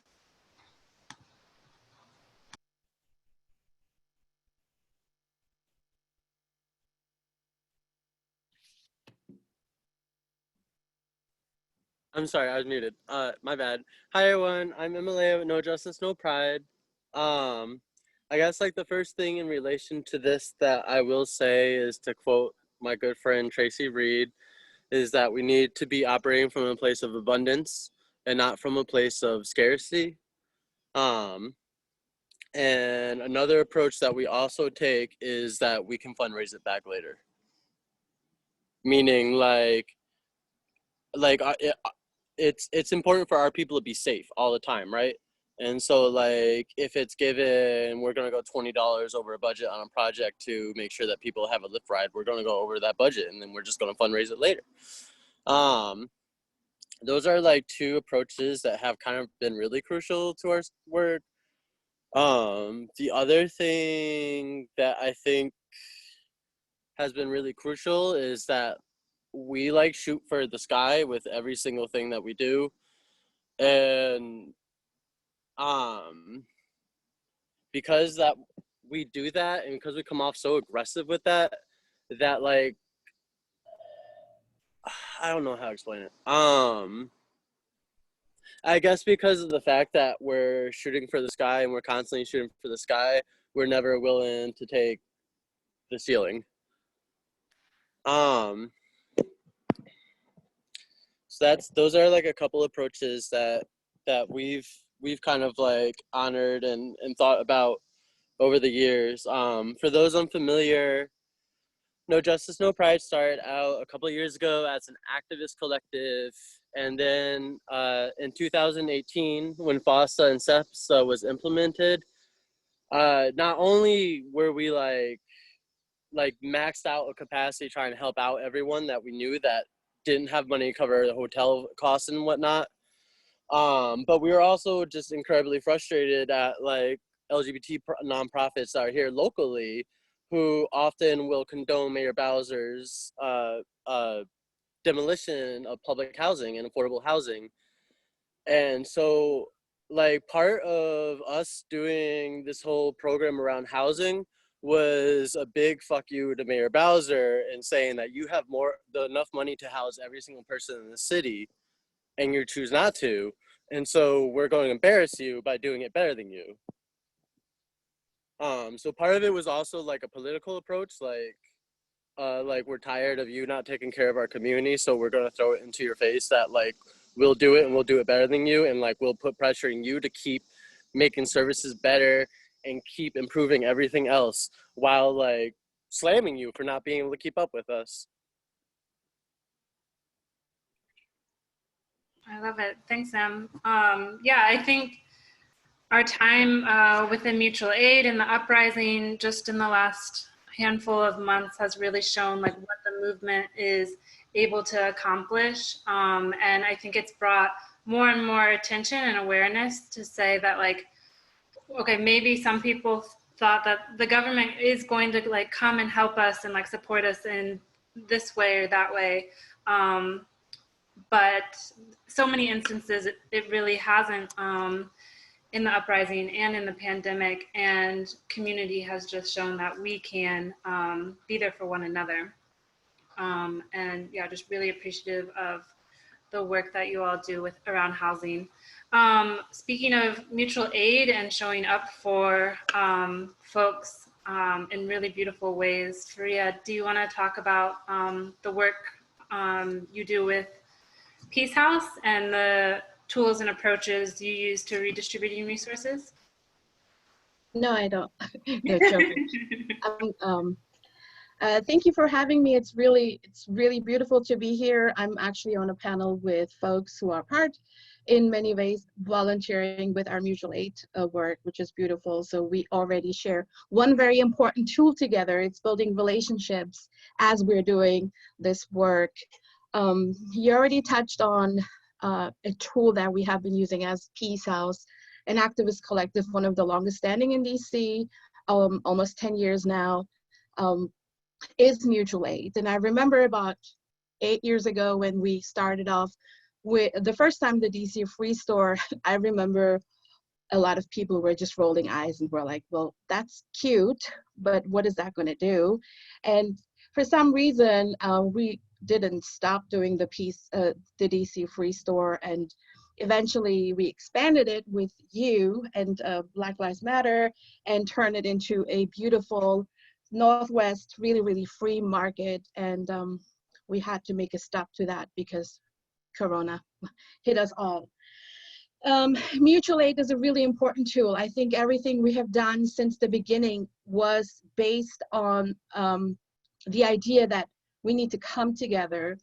I'm sorry, I was muted. My bad. Hi everyone, I'm Emmelia with No Justice, No Pride. I guess like the first thing in relation to this that I will say is to quote my good friend Tracy Reed, is that we need to be operating from a place of abundance and not from a place of scarcity. And another approach that we also take is that we can fundraise it back later. Meaning it's important for our people to be safe all the time, right? And so like if it's given, we're gonna go $20 over a budget on a project to make sure that people have a lift ride, we're gonna go over that budget and then we're just gonna fundraise it later. Those are like two approaches that have kind of been really crucial to our work. The other thing that I think has been really crucial is that we like shoot for the sky with every single thing that we do. And because that we do that and because we come off so aggressive with that like, I don't know how to explain it. I guess because of the fact that we're shooting for the sky and we're constantly shooting for the sky, we're never willing to take the ceiling. So those are like a couple approaches that we've kind of like honored and thought about over the years. For those unfamiliar, No Justice, No Pride started out a couple of years ago as an activist collective. And then in 2018, when FOSTA and SEPSA was implemented, not only were we like maxed out a capacity trying to help out everyone that we knew that didn't have money to cover the hotel costs and whatnot, but we were also just incredibly frustrated at like LGBT nonprofits that are here locally who often will condone Mayor Bowser's demolition of public housing and affordable housing. And so like part of us doing this whole program around housing was a big fuck you to Mayor Bowser and saying that you have enough money to house every single person in the city and you choose not to. And so we're going to embarrass you by doing it better than you. So part of it was also like a political approach, like we're tired of you not taking care of our community, so we're going to throw it into your face that like we'll do it and we'll do it better than you, and like we'll put pressure on you to keep making services better and keep improving everything else while like slamming you for not being able to keep up with us. I love it. Thanks, Em. Yeah, I think our time within mutual aid and the uprising just in the last handful of months has really shown like what the movement is able to accomplish. And I think it's brought more and more attention and awareness to say that like, okay, maybe some people thought that the government is going to like come and help us and like support us in this way or that way. But so many instances it really hasn't in the uprising and in the pandemic, and community has just shown that we can be there for one another. And yeah, just really appreciative of the work that you all do around housing. Speaking of mutual aid and showing up for folks in really beautiful ways, Fariha, do you want to talk about the work you do with Peace House and the tools and approaches you use to redistributing resources? No, I don't. No, joking. Thank you for having me. It's really beautiful to be here. I'm actually on a panel with folks who are part, in many ways, volunteering with our mutual aid work, which is beautiful. So we already share one very important tool together. It's building relationships as we're doing this work. You already touched on a tool that we have been using as Peace House, an activist collective, one of the longest standing in DC, almost 10 years now, is mutual aid. And I remember about 8 years ago when we started off with the first time the DC Free Store, I remember a lot of people were just rolling eyes and were like, well, that's cute, but what is that going to do? And for some reason, we didn't stop doing the DC Free Store, and eventually we expanded it with you and Black Lives Matter and turned it into a beautiful Northwest, really, really free market. And we had to make a stop to that because Corona hit us all. Mutual aid is a really important tool. I think everything we have done since the beginning was based on the idea that we need to come together,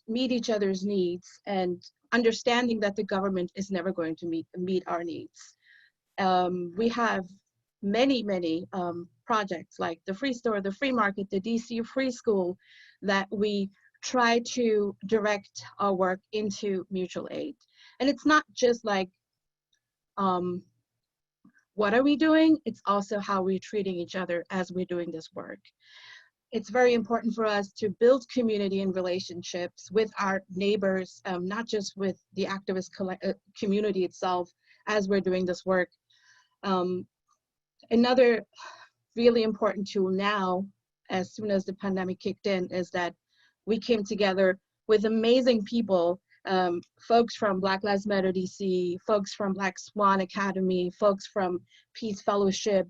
meet each other's needs, and understanding that the government is never going to meet our needs. We have many projects like the Free Store, the Free Market, the DC Free School, that we try to direct our work into mutual aid. And it's not just like, what are we doing? It's also how we're treating each other as we're doing this work. It's very important for us to build community and relationships with our neighbors, not just with the activist community itself as we're doing this work. Another really important tool now, as soon as the pandemic kicked in, is that we came together with amazing people, folks from Black Lives Matter DC, folks from Black Swan Academy, folks from Peace Fellowship,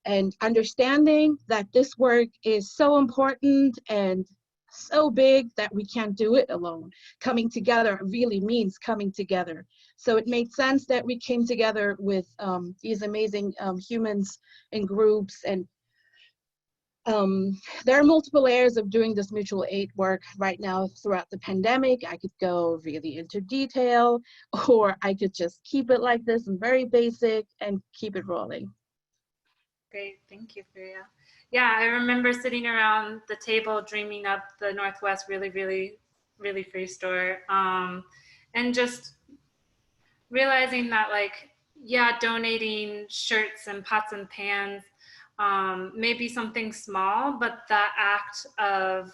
and understanding that this work is so important and so big that we can't do it alone. Coming together really means coming together. So it made sense that we came together with these amazing humans and groups. And there are multiple layers of doing this mutual aid work right now throughout the pandemic. I could go really into detail, or I could just keep it like this and very basic and keep it rolling. Great, thank you, Fariha. Yeah, I remember sitting around the table dreaming up the Northwest really free store, and just realizing that, like, yeah, donating shirts and pots and pans may be something small, but that act of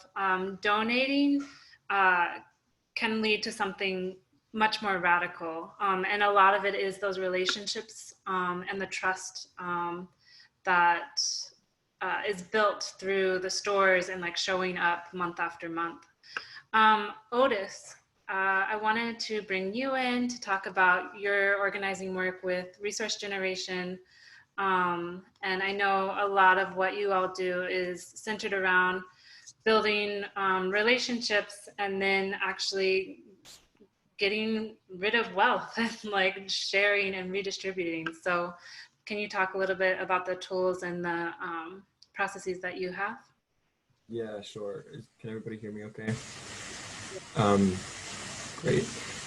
donating can lead to something much more radical. And a lot of it is those relationships and the trust that is built through the stores and like showing up month after month. Otis, I wanted to bring you in to talk about your organizing work with resource generation. And I know a lot of what you all do is centered around building relationships and then actually getting rid of wealth and like sharing and redistributing. So can you talk a little bit about the tools and the processes that you have? Yeah, sure. Can everybody hear me okay? Great.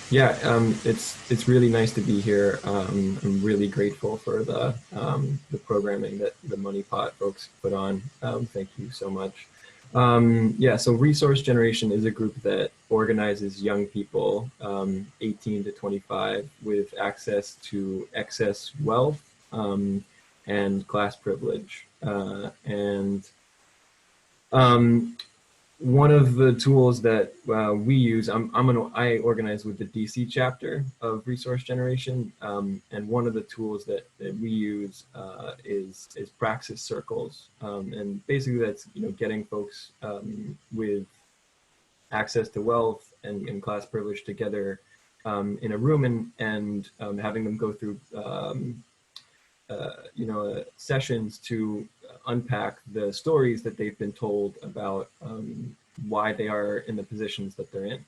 Yeah, it's really nice to be here. I'm really grateful for the programming that the Money Pot folks put on. Thank you so much. Yeah, so Resource Generation is a group that organizes young people, 18 to 25, with access to excess wealth and class privilege. One of the tools that we use, I organize with the DC chapter of Resource Generation, and one of the tools that we use is praxis circles, and basically that's getting folks with access to wealth and class privilege together in a room and having them go through sessions to unpack the stories that they've been told about why they are in the positions that they're in.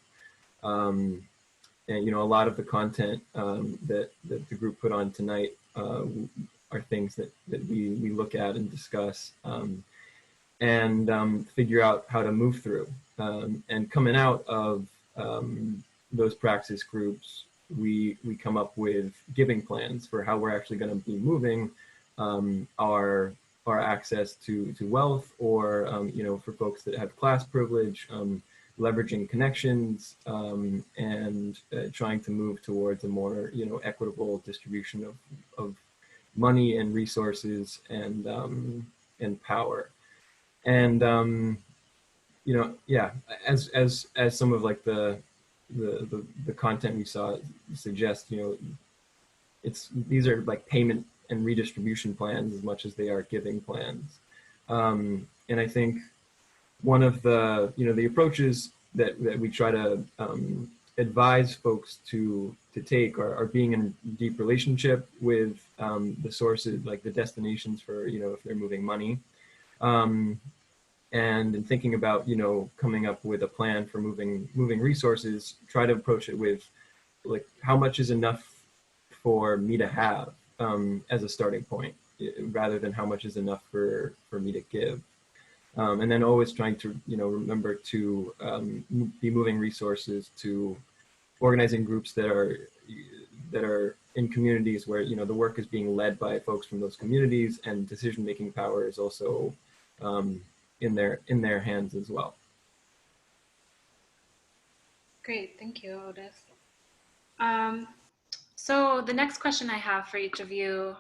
And a lot of the content that the group put on tonight are things that we look at and discuss and figure out how to move through. And coming out of those praxis groups, we come up with giving plans for how we're actually going to be moving our access to wealth, or for folks that have class privilege, leveraging connections and trying to move towards a more, equitable distribution of money and resources and power. And yeah, as some of like the content we saw suggest, these are like payment and redistribution plans as much as they are giving plans. And I think one of the the approaches that we try to advise folks to take are being in deep relationship with the sources, like the destinations for if they're moving money, and in thinking about coming up with a plan for moving resources, try to approach it with like how much is enough for me to have as a starting point, rather than how much is enough for me to give. And then always trying to, remember to be moving resources to organizing groups that are in communities where, the work is being led by folks from those communities, and decision-making power is also in their hands as well. Great, thank you, Otis. So the next question I have for each of you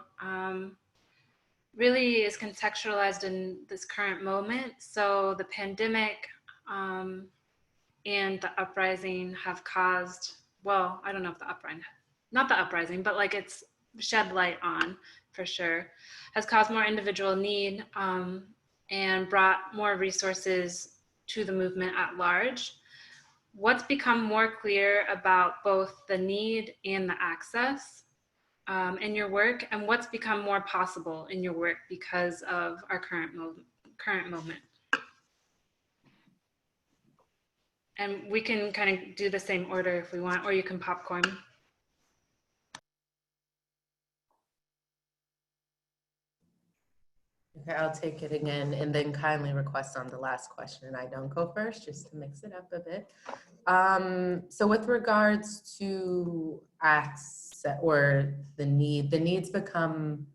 really is contextualized in this current moment. So the pandemic and the uprising have caused, well, I don't know if not the uprising, but like it's shed light on, for sure, has caused more individual need and brought more resources to the movement at large. What's become more clear about both the need and the access in your work, and what's become more possible in your work because of our current moment? And we can kind of do the same order if we want, or you can popcorn. Okay, I'll take it again, and then kindly request on the last question I don't go first, just to mix it up a bit. So with regards to access or the needs become,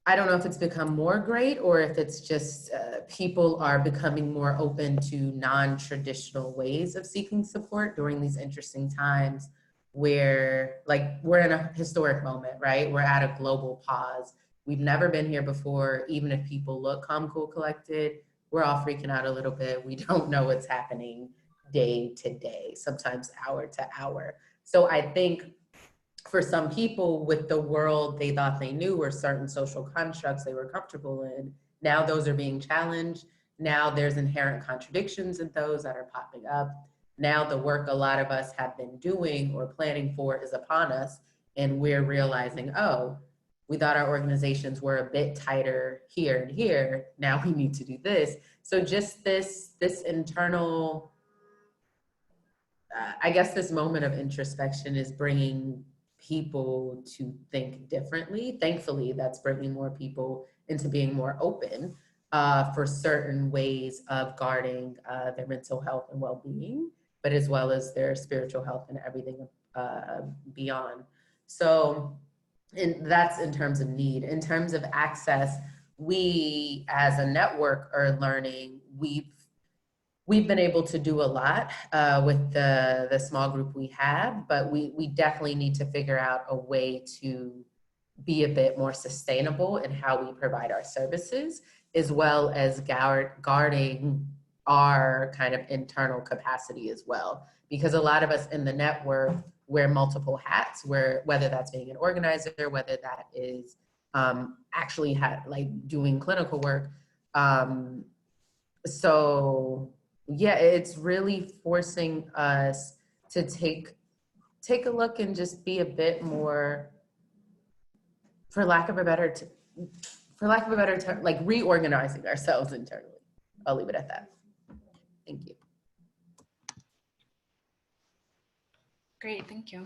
I don't know if it's become more great or if it's just people are becoming more open to non-traditional ways of seeking support during these interesting times where, like, we're in a historic moment, right? We're at a global pause. We've never been here before. Even if people look calm, cool, collected, we're all freaking out a little bit. We don't know what's happening day to day, sometimes hour to hour. So I think for some people, with the world they thought they knew or certain social constructs they were comfortable in, now those are being challenged. Now there's inherent contradictions in those that are popping up. Now the work a lot of us have been doing or planning for is upon us, and we're realizing, oh, we thought our organizations were a bit tighter here and here. Now we need to do this. So just this internal, I guess this moment of introspection is bringing people to think differently. Thankfully, that's bringing more people into being more open for certain ways of guarding their mental health and well-being, but as well as their spiritual health and everything beyond. So, and that's in terms of need. In terms of access, we as a network are learning, we've been able to do a lot with the small group we have, but we definitely need to figure out a way to be a bit more sustainable in how we provide our services, as well as guarding our kind of internal capacity as well. Because a lot of us in the network wear multiple hats, whether that's being an organizer, whether that is actually doing clinical work. So yeah, it's really forcing us to take a look and just be a bit more, for lack of a better term, like reorganizing ourselves internally. I'll leave it at that. Thank you. Great, thank you.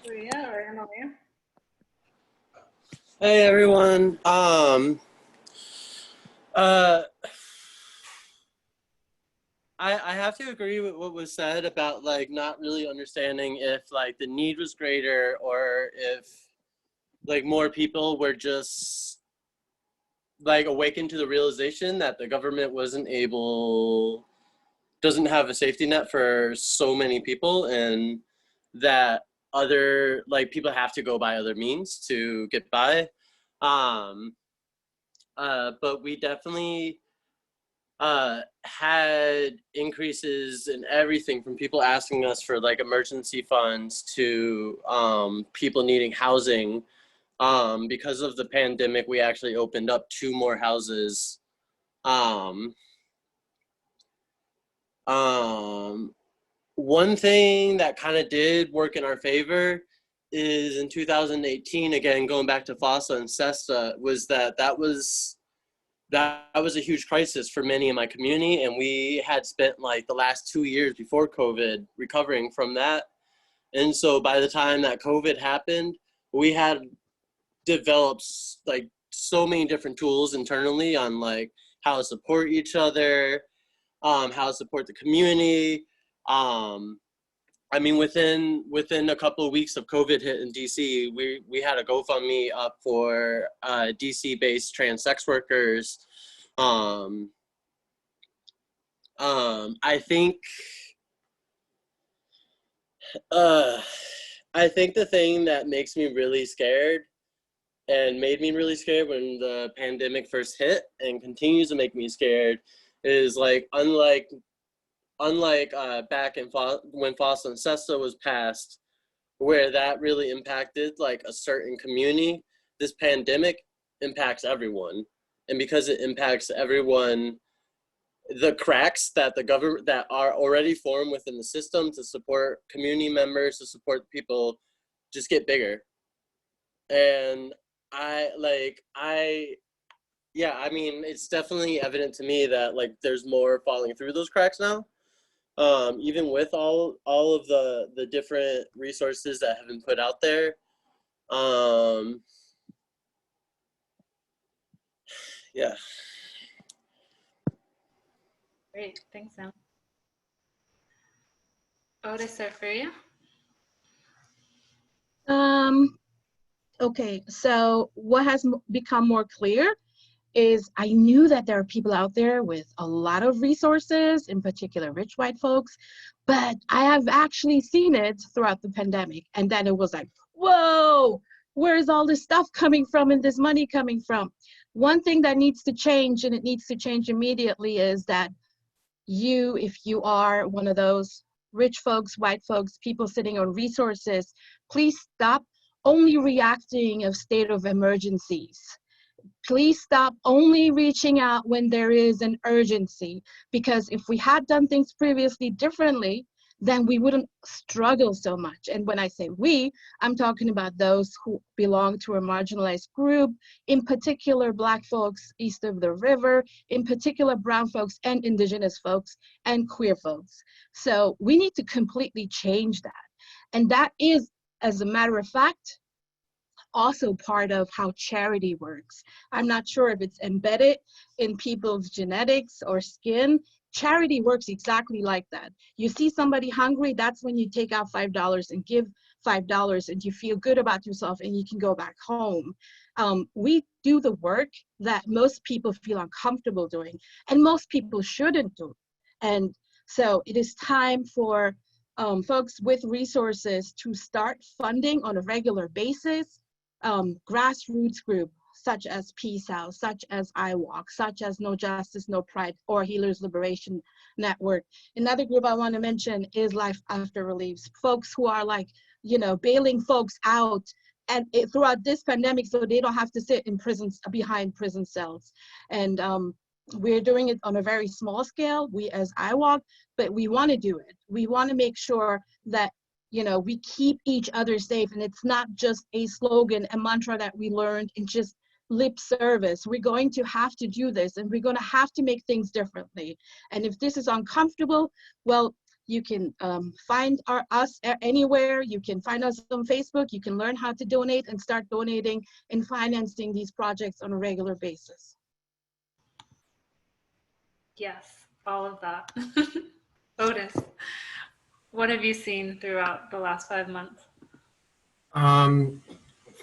Huriya or Emmelia? Hey everyone. I have to agree with what was said about like not really understanding if like the need was greater or if like more people were just like awakened to the realization that the government doesn't have a safety net for so many people, and that other, like, people have to go by other means to get by. But we definitely had increases in everything from people asking us for like emergency funds to people needing housing. Because of the pandemic, we actually opened up 2 more houses. One thing that kind of did work in our favor is in 2018, again, going back to FOSTA and SESTA, was that was a huge crisis for many in my community, and we had spent like the last 2 years before COVID recovering from that. And so by the time that COVID happened, we had developed like so many different tools internally on like how to support each other, how to support the community. I mean, within a couple of weeks of COVID hit in DC, we had a GoFundMe up for DC-based trans sex workers. I think the thing that makes me really scared and made me really scared when the pandemic first hit and continues to make me scared is like, unlike back in when FOSTA and SESTA was passed, where that really impacted like a certain community, this pandemic impacts everyone. And because it impacts everyone, the cracks that the government that are already formed within the system to support community members, to support people, just get bigger. And I mean, it's definitely evident to me that like there's more falling through those cracks now. Even with all of the different resources that have been put out there. Yeah. Great, thanks, Sam. Otis or Fariha? Okay, so what has become more clear is I knew that there are people out there with a lot of resources, in particular rich white folks, but I have actually seen it throughout the pandemic. And then it was like, whoa, where is all this stuff coming from and this money coming from? One thing that needs to change, and it needs to change immediately, is that if you are one of those rich folks, white folks, people sitting on resources, please stop only reacting of state of emergencies. Please stop only reaching out when there is an urgency, because if we had done things previously differently, then we wouldn't struggle so much. And when I say we, I'm talking about those who belong to a marginalized group, in particular Black folks east of the river, in particular brown folks and indigenous folks and queer folks. So we need to completely change that. And that is, as a matter of fact, also part of how charity works. I'm not sure if it's embedded in people's genetics or skin. Charity works exactly like that. You see somebody hungry, that's when you take out $5 and give $5 and you feel good about yourself and you can go back home. We do the work that most people feel uncomfortable doing and most people shouldn't do. And so it is time for folks with resources to start funding on a regular basis grassroots group such as Peace House, such as iWalk, such as No Justice, No Pride, or Healers Liberation Network. Another group I want to mention is Life After Reliefs, folks who are like, bailing folks out and throughout this pandemic so they don't have to sit in prisons, behind prison cells. And we're doing it on a very small scale, we as iWalk, but we want to do it. We want to make sure that we keep each other safe, and it's not just a slogan, a mantra that we learned in just lip service. We're going to have to do this, and we're going to have to make things differently. And if this is uncomfortable, well, you can find us anywhere. You can find us on Facebook. You can learn how to donate and start donating and financing these projects on a regular basis. Yes, all of that. Otis, what have you seen throughout the last 5 months?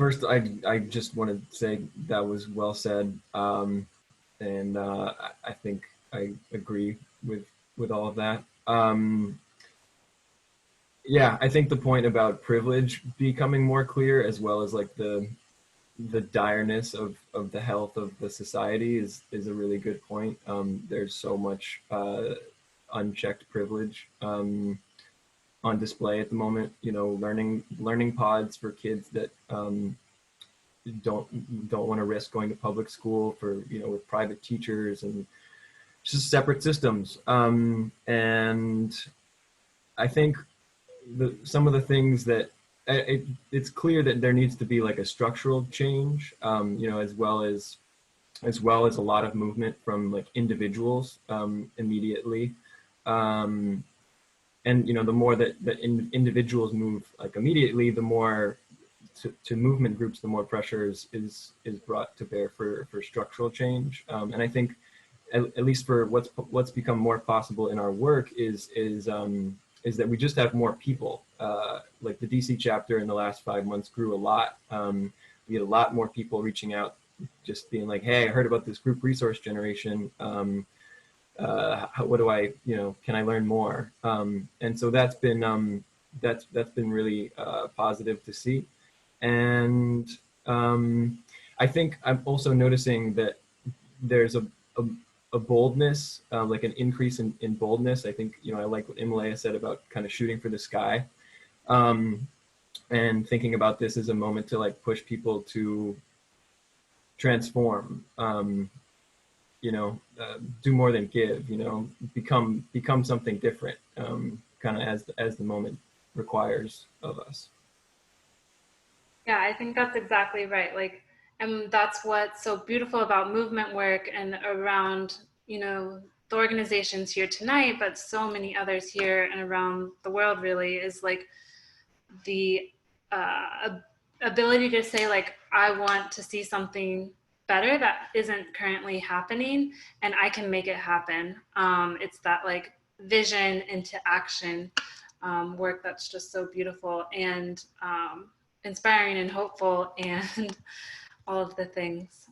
first, I just want to say that was well said, and I think I agree with all of that. Yeah, I think the point about privilege becoming more clear, as well as like the direness of the health of the society is a really good point. There's so much unchecked privilege on display at the moment. You know, learning pods for kids that don't want to risk going to public school for, you know, with private teachers and just separate systems. And I think some of the things that it's clear that there needs to be like a structural change, you know, as well as a lot of movement from like individuals immediately. And, you know, the more that individuals move like immediately, the more to movement groups, the more pressure is brought to bear for structural change. And I think at least for what's become more possible in our work is that we just have more people. Like the DC chapter in the last 5 months grew a lot. We had a lot more people reaching out, just being like, hey, I heard about this group resource generation. What do I, you know, can I learn more? And so that's been really positive to see. And I think I'm also noticing that there's a boldness, like an increase in boldness. I think, you know, I like what Emmelia said about kind of shooting for the sky, and thinking about this as a moment to like push people to transform, you know, do more than give, you know, become something different, kind of as the moment requires of us. Yeah, I think that's exactly right. Like, and that's what's so beautiful about movement work and around, you know, the organizations here tonight, but so many others here and around the world really, is like the ability to say like, I want to see something better that isn't currently happening and I can make it happen. It's that like vision into action work that's just so beautiful and inspiring and hopeful and all of the things.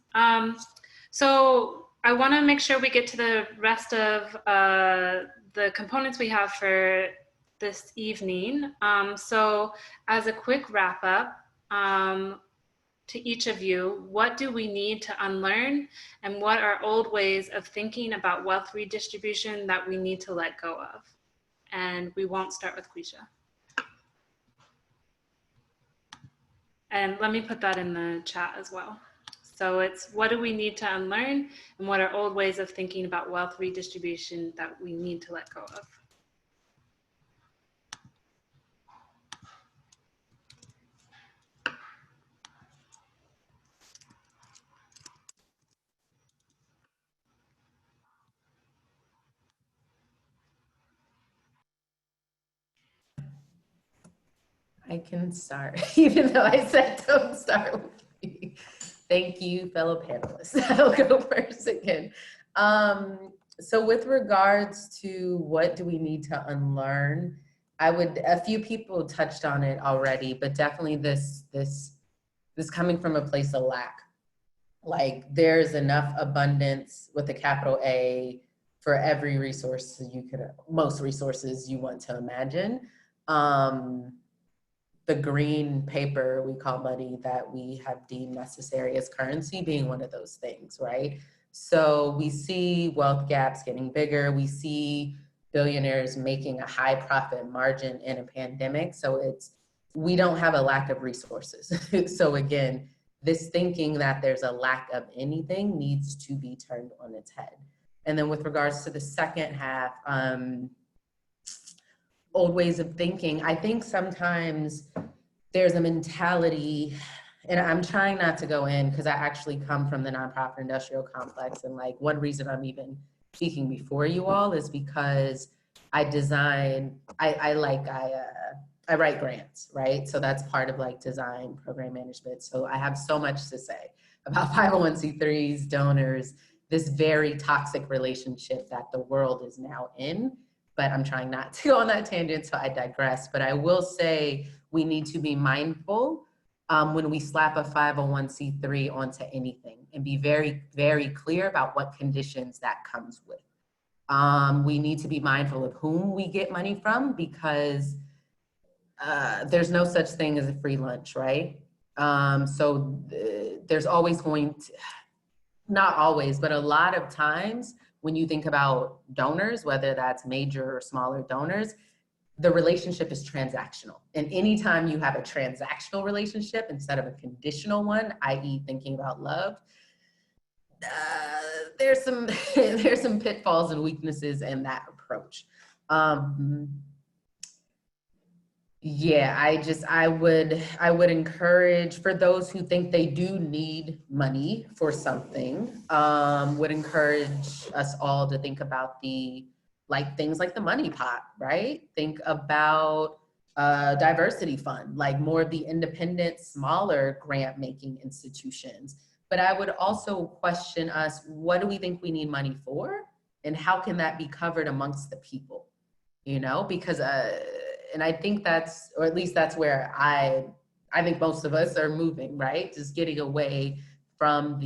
So I want to make sure we get to the rest of the components we have for this evening. So as a quick wrap up, to each of you, what do we need to unlearn, and what are old ways of thinking about wealth redistribution that we need to let go of? And we won't start with Queshia. And let me put that in the chat as well. So it's, what do we need to unlearn, and what are old ways of thinking about wealth redistribution that we need to let go of? I can start, even though I said don't start with me. Thank you, fellow panelists. I'll go first again. So with regards to what do we need to unlearn, a few people touched on it already, but definitely this coming from a place of lack. Like there's enough abundance with a capital A for every resource most resources you want to imagine. The green paper we call money that we have deemed necessary as currency being one of those things, right? So we see wealth gaps getting bigger. We see billionaires making a high profit margin in a pandemic. So we don't have a lack of resources. So again, this thinking that there's a lack of anything needs to be turned on its head. And then with regards to the second half, old ways of thinking, I think sometimes there's a mentality, and I'm trying not to go in because I actually come from the nonprofit industrial complex, and like one reason I'm even speaking before you all is because I write grants, right? So that's part of like design program management. So I have so much to say about 501c3s, donors, this very toxic relationship that the world is now in. But I'm trying not to go on that tangent, so I digress. But I will say we need to be mindful when we slap a 501c3 onto anything, and be very, very clear about what conditions that comes with. We need to be mindful of whom we get money from, because there's no such thing as a free lunch, right? There's always going to, not always, but a lot of times when you think about donors, whether that's major or smaller donors, the relationship is transactional. And anytime you have a transactional relationship instead of a conditional one, i.e. thinking about love, there's some there's some pitfalls and weaknesses in that approach. Yeah, I would encourage, for those who think they do need money for something, would encourage us all to think about things like the money pot, right? Think about diversity fund, like more of the independent, smaller grant making institutions. But I would also question us, what do we think we need money for? And how can that be covered amongst the people? You know, because and I think that's, or at least that's where I think most of us are moving, right? Just getting away from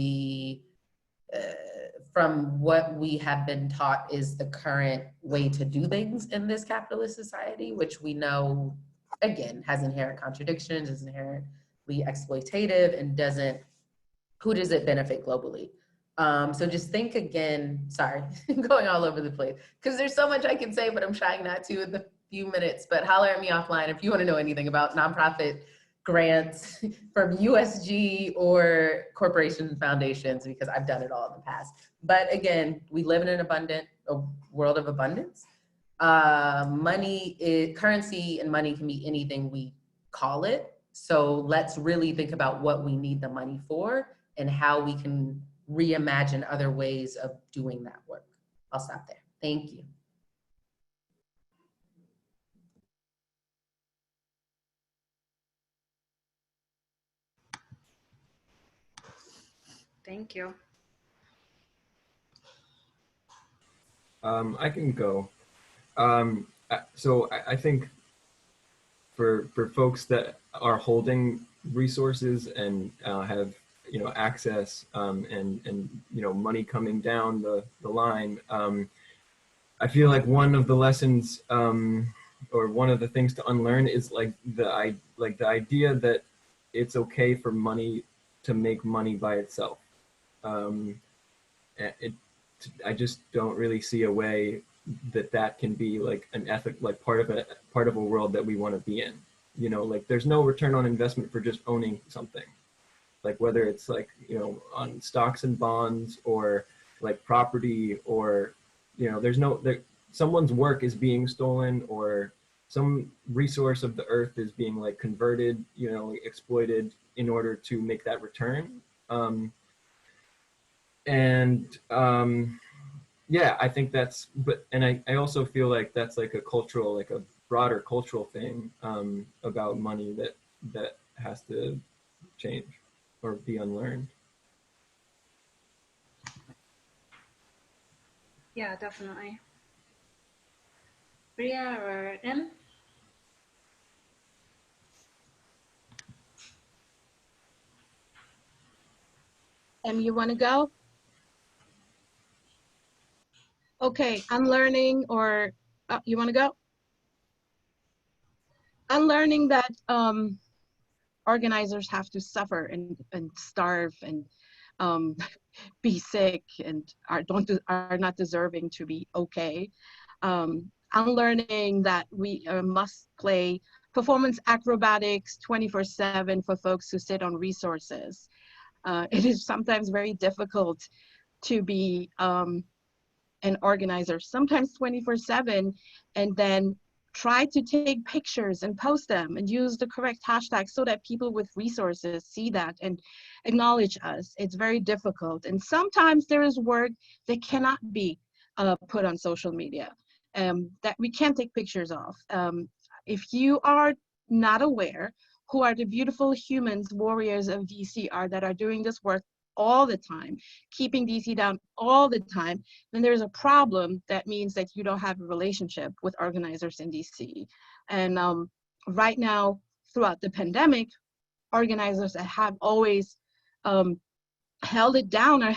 from what we have been taught is the current way to do things in this capitalist society, which we know, again, has inherent contradictions, is inherently exploitative, and who does it benefit globally? So just think again, sorry, going all over the place, because there's so much I can say, but I'm trying not to in the few minutes, but holler at me offline if you want to know anything about nonprofit grants from USG or corporations and foundations, because I've done it all in the past. But again, we live in a world of abundance. Currency and money can be anything we call it. So let's really think about what we need the money for and how we can reimagine other ways of doing that work. I'll stop there. Thank you. Thank you. I can go. So I think for folks that are holding resources and have access and money coming down the line, I feel like one of the lessons or one of the things to unlearn is like the idea that it's okay for money to make money by itself. I just don't really see a way that can be like an ethic, like part of a world that we want to be in. Like there's no return on investment for just owning something. Like whether it's like, on stocks and bonds or like property, or, someone's work is being stolen, or some resource of the earth is being like converted, exploited in order to make that return. Yeah, I think that's, and I also feel like that's like a cultural, like a broader cultural thing about money that has to change or be unlearned. Yeah, definitely. Fariha or Em? Em, you want to go? Okay, unlearning, or you want to go? Unlearning that organizers have to suffer and starve and be sick and are not deserving to be okay. Unlearning that we must play performance acrobatics 24/7 for folks who sit on resources. It is sometimes very difficult to be an organizer, sometimes 24/7, and then try to take pictures and post them and use the correct hashtag so that people with resources see that and acknowledge us. It's very difficult. And sometimes there is work that cannot be put on social media, that we can't take pictures of. If you are not aware who are the beautiful humans, warriors of DC are that are doing this work all the time, keeping DC down all the time, then there's a problem. That means that you don't have a relationship with organizers in DC. And right now, throughout the pandemic, organizers that have always held it down are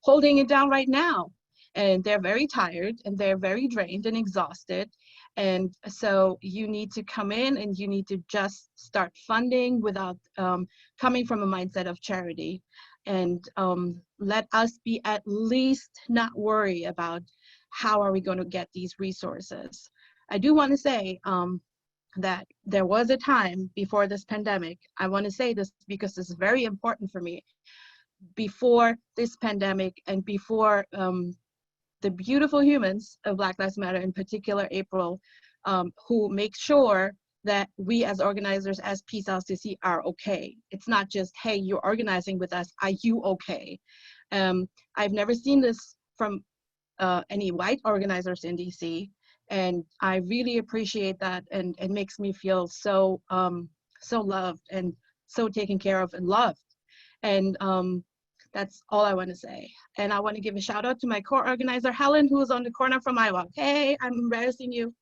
holding it down right now. And they're very tired and they're very drained and exhausted. And so you need to come in and you need to just start funding without coming from a mindset of charity. And let us be at least not worry about how are we going to get these resources. I do want to say that there was a time before this pandemic. I want to say this because this is very important for me. Before this pandemic and before the beautiful humans of Black Lives Matter, in particular April, who make sure that we as organizers, as Peace LCC, are okay. It's not just, hey, you're organizing with us, are you okay? I've never seen this from any white organizers in DC, and I really appreciate that, and it makes me feel so, so loved and so taken care of and loved. And that's all I want to say. And I want to give a shout out to my core organizer, Helen, who is on the corner from Iowa. Hey, I'm embarrassing you.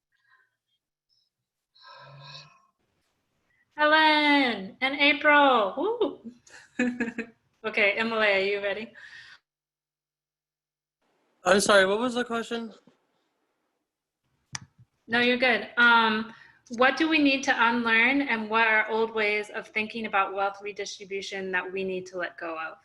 Helen and April. Woo. Okay, Emmelia, are you ready? I'm sorry, what was the question? No, you're good. What do we need to unlearn, and what are old ways of thinking about wealth redistribution that we need to let go of?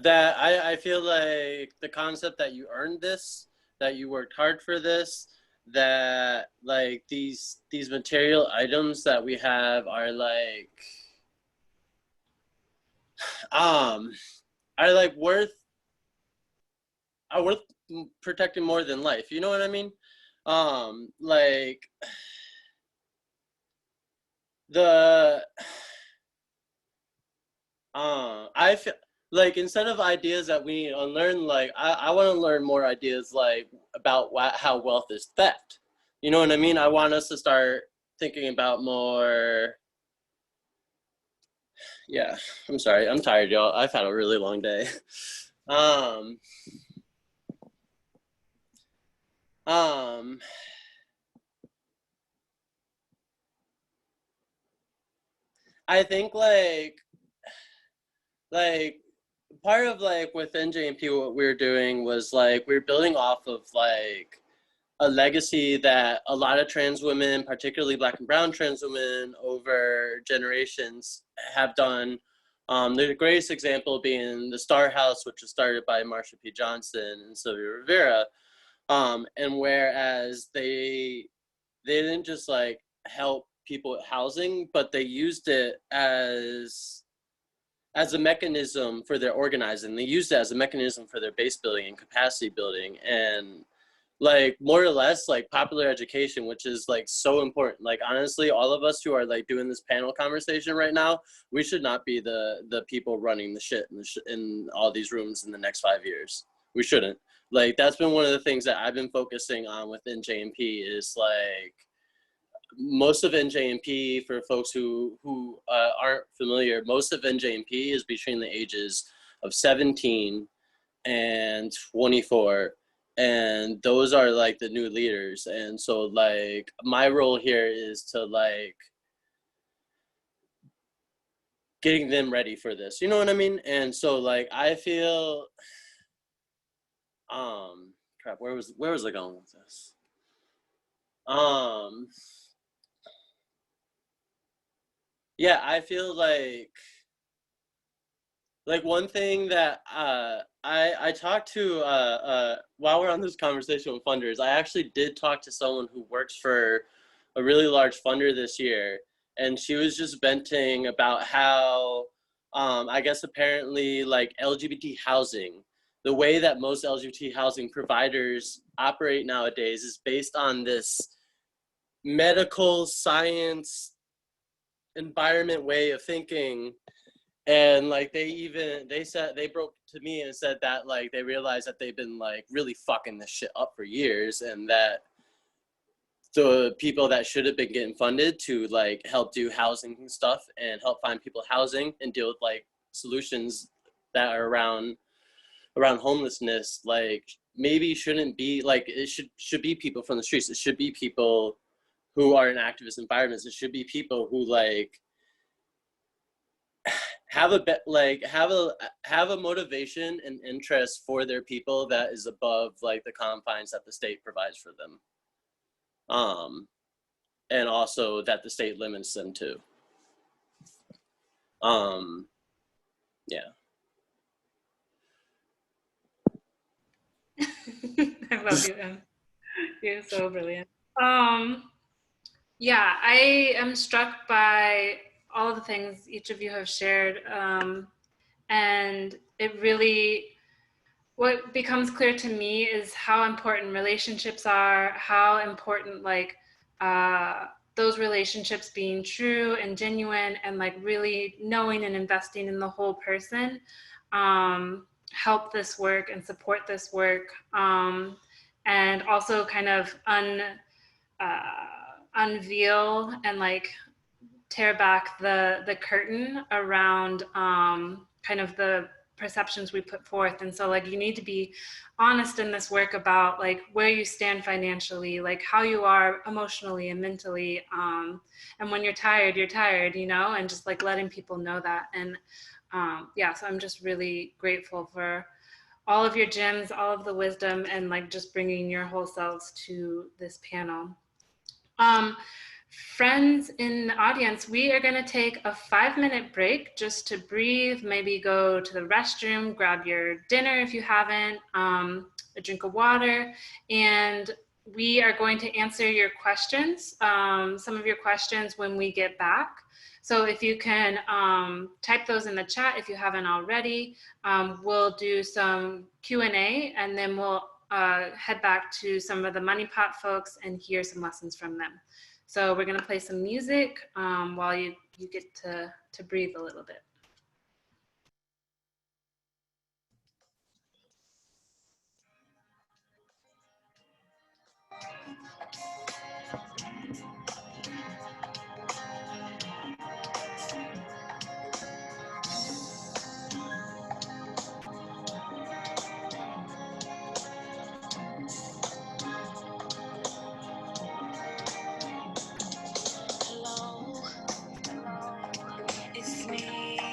That I feel like the concept that you earned this, that you worked hard for this, that like these material items that we have are like worth protecting more than life. You know what I mean? I feel like instead of ideas that we need to unlearn, like I want to learn more ideas like about how wealth is theft. You know what I mean? I want us to start thinking about more. Yeah, I'm sorry, I'm tired, y'all. I've had a really long day. I think like part of like within JMP, what we were doing was like we were building off of like a legacy that a lot of trans women, particularly Black and brown trans women over generations have done. The greatest example being the Star House, which was started by Marsha P. Johnson and Sylvia Rivera. And whereas they didn't just like help people with housing, but they used it as a mechanism for their organizing. They used it as a mechanism for their base building and capacity building. And like more or less like popular education, which is like so important. Like honestly, all of us who are like doing this panel conversation right now, we should not be the people running the shit in all these rooms in the next 5 years. We shouldn't. Like that's been one of the things that I've been focusing on within JMP is like most of NJMP, for folks who aren't familiar, most of NJMP is between the ages of 17 and 24. And those are like the new leaders. And so like my role here is to like getting them ready for this. You know what I mean? And so like I feel crap, where was I going with this? Yeah, I feel like one thing that I talked to while we're on this conversation with funders, I actually did talk to someone who works for a really large funder this year, and she was just venting about how I guess apparently like LGBT housing, the way that most LGBT housing providers operate nowadays is based on this medical science environment way of thinking. And like they broke to me and said that like they realized that they've been like really fucking this shit up for years, and that the people that should have been getting funded to like help do housing and stuff and help find people housing and deal with like solutions that are around homelessness, like maybe shouldn't be like, it should be people from the streets. It should be people who are in activist environments. It should be people who like have a motivation and interest for their people that is above like the confines that the state provides for them, and also that the state limits them to. Yeah. I love you, Em. You're so brilliant. Yeah, I am struck by all of the things each of you have shared. And it really, what becomes clear to me is how important relationships are, how important like those relationships being true and genuine and like really knowing and investing in the whole person help this work and support this work, and also kind of unveil and like tear back the curtain around kind of the perceptions we put forth. And so like you need to be honest in this work about like where you stand financially, like how you are emotionally and mentally, and when you're tired, you know, and just like letting people know that. And yeah, so I'm just really grateful for all of your gems, all of the wisdom, and like just bringing your whole selves to this panel. Friends in the audience, we are going to take a 5-minute break just to breathe, maybe go to the restroom, grab your dinner if you haven't, a drink of water, and we are going to answer your questions, some of your questions when we get back. So if you can type those in the chat if you haven't already, we'll do some Q&A and then we'll head back to some of the Money Pot folks and hear some lessons from them. So we're going to play some music while you get to breathe a little bit. It's me.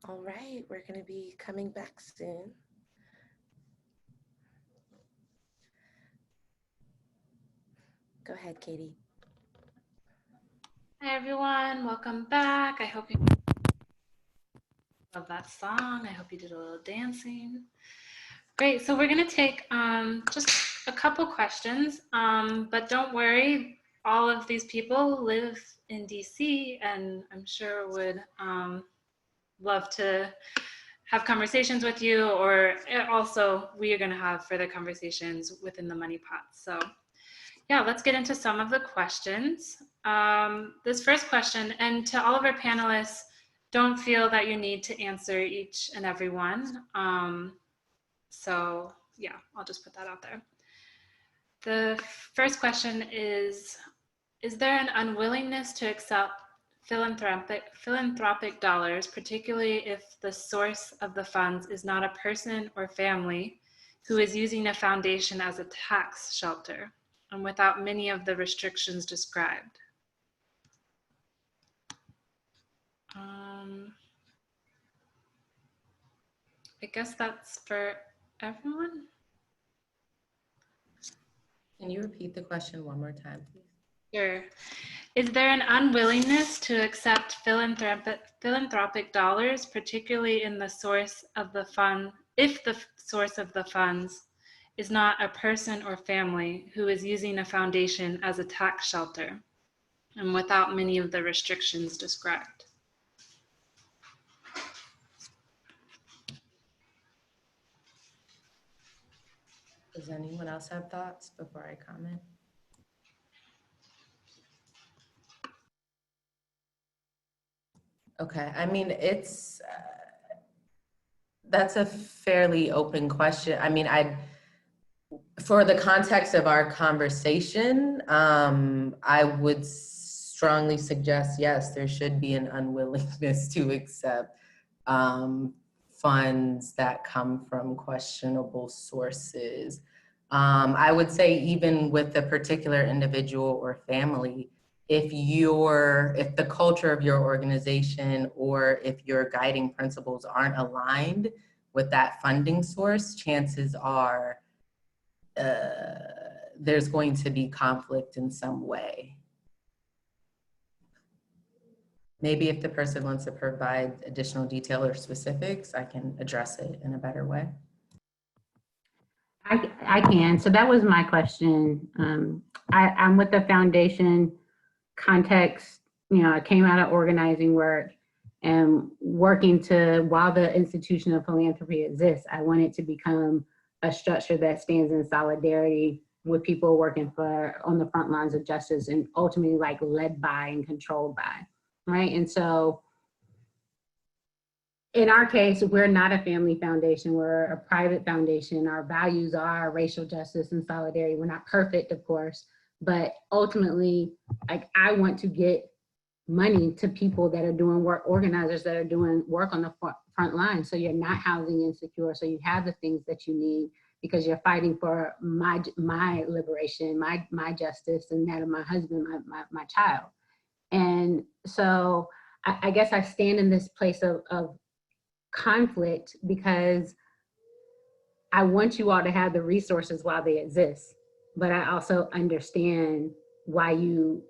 All right, we're going to be coming back soon. Go ahead, Katie. Hi everyone, welcome back. I hope you love that song. I hope you did a little dancing. Great, so we're gonna take just a couple questions, but don't worry, all of these people live in DC and I'm sure would love to have conversations with you, or also we are gonna have further conversations within the Money Pot. So yeah, let's get into some of the questions. This first question, and to all of our panelists, don't feel that you need to answer each and every one. So yeah, I'll just put that out there. The first question is there an unwillingness to accept philanthropic dollars, particularly if the source of the funds is not a person or family who is using a foundation as a tax shelter and without many of the restrictions described? I guess that's for everyone. Can you repeat the question one more time, please? Sure. Is there an unwillingness to accept philanthropic dollars, particularly in the source of the fund, if the source of the funds is not a person or family who is using a foundation as a tax shelter and without many of the restrictions described? Does anyone else have thoughts before I comment? Okay, I mean, that's a fairly open question. I mean, for the context of our conversation, I would strongly suggest, yes, there should be an unwillingness to accept funds that come from questionable sources. I would say even with a particular individual or family, if the culture of your organization or if your guiding principles aren't aligned with that funding source, chances are there's going to be conflict in some way. Maybe if the person wants to provide additional detail or specifics, I can address it in a better way. I can. So that was my question. I'm with the foundation context. You know, I came out of organizing work and working while the institution of philanthropy exists, I want it to become a structure that stands in solidarity with people working on the front lines of justice and ultimately like led by and controlled by, right? And so in our case, we're not a family foundation, we're a private foundation. Our values are racial justice and solidarity. We're not perfect, of course, but ultimately, like, I want to get money to people that are doing work, organizers that are doing work on the front line. So you're not housing insecure, so you have the things that you need because you're fighting for my liberation, my justice, and that of my husband, my child. And so I guess I stand in this place of conflict because I want you all to have the resources while they exist, but I also understand why you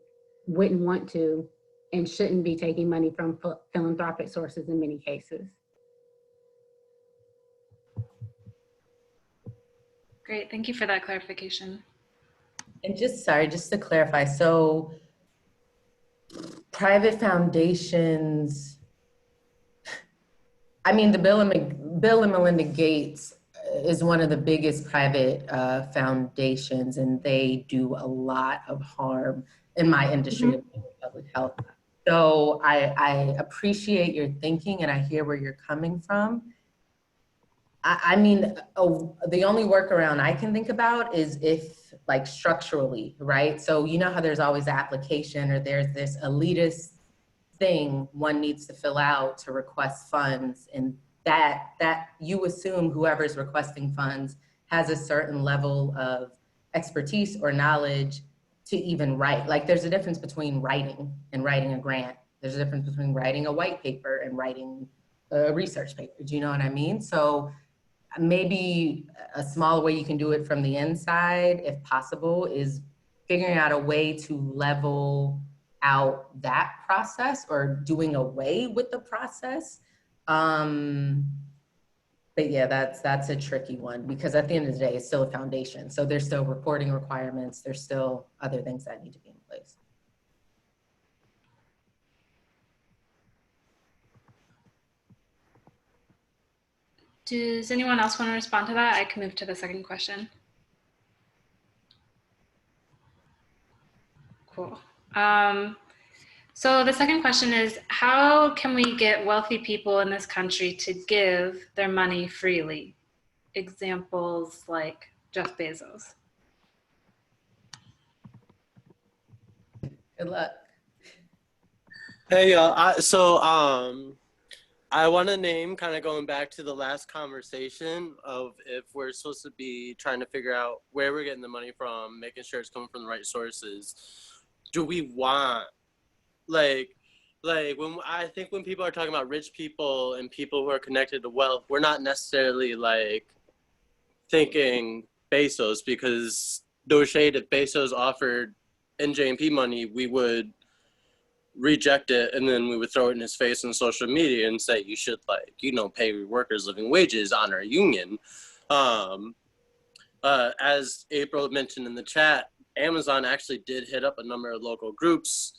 wouldn't want to and shouldn't be taking money from philanthropic sources in many cases. Great, thank you for that clarification. And just to clarify, so private foundations, I mean, the Bill and Melinda Gates is one of the biggest private foundations, and they do a lot of harm in my industry of public health. So I appreciate your thinking, and I hear where you're coming from. I mean, the only workaround I can think about is if, like, structurally, right? So you know how there's always application, or there's this elitist thing one needs to fill out to request funds, and that you assume whoever's requesting funds has a certain level of expertise or knowledge to even write. Like, there's a difference between writing and writing a grant. There's a difference between writing a white paper and writing a research paper. Do you know what I mean? So maybe a small way you can do it from the inside, if possible, is figuring out a way to level out that process, or doing away with the process. But yeah, that's a tricky one, because at the end of the day, it's still a foundation. So there's still reporting requirements. There's still other things that need to be in place. Does anyone else want to respond to that? I can move to the second question. Cool. So the second question is, how can we get wealthy people in this country to give their money freely? Examples like Jeff Bezos. Good luck. Hey, I want to name, kind of going back to the last conversation of if we're supposed to be trying to figure out where we're getting the money from, making sure it's coming from the right sources. Do we want, like when I think when people are talking about rich people and people who are connected to wealth, we're not necessarily like thinking Bezos, because no shade, if Bezos offered NJMP money, we would reject it, and then we would throw it in his face on social media and say, you should, like, you know, pay workers living wages, honor a union. As April mentioned in the chat, Amazon actually did hit up a number of local groups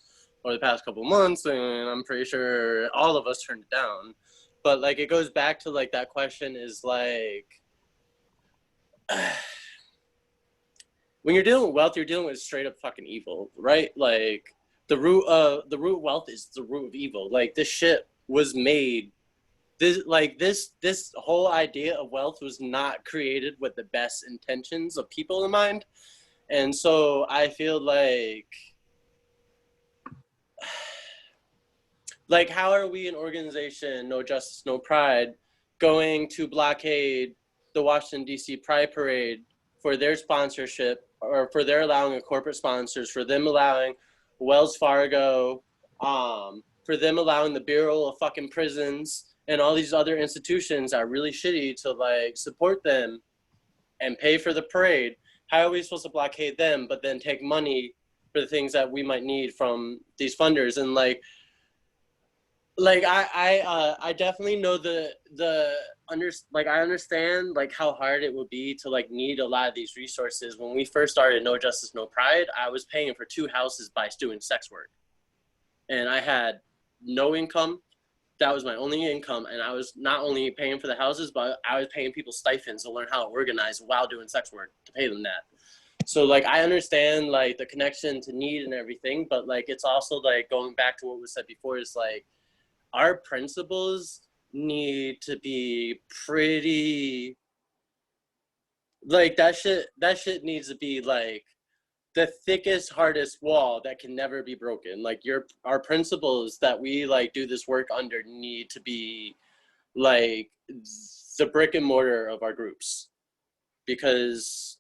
over the past couple months, and I'm pretty sure all of us turned it down. But like, it goes back to like that question is like, when you're dealing with wealth, you're dealing with straight up fucking evil, right? Like, the root of wealth is the root of evil. Like, this shit was made, this whole idea of wealth was not created with the best intentions of people in mind. And so I feel like how are we an organization, No Justice, No Pride, going to blockade the Washington, D.C. Pride Parade for their sponsorship, or for their allowing of corporate sponsors, for them allowing Wells Fargo, for them allowing the Bureau of fucking Prisons and all these other institutions that are really shitty to like support them and pay for the parade? How are we supposed to blockade them, but then take money for the things that we might need from these funders? And I definitely know I understand like how hard it would be to like need a lot of these resources. When we first started No Justice, No Pride, I was paying for 2 houses by doing sex work, and I had no income. That was my only income, and I was not only paying for the houses, but I was paying people stipends to learn how to organize while doing sex work to pay them that. So like, I understand like the connection to need and everything, but like, it's also like going back to what was said before, is like, our principles need to be pretty, like, that shit needs to be like the thickest, hardest wall that can never be broken. Like, our principles that we like do this work under need to be like the brick and mortar of our groups, because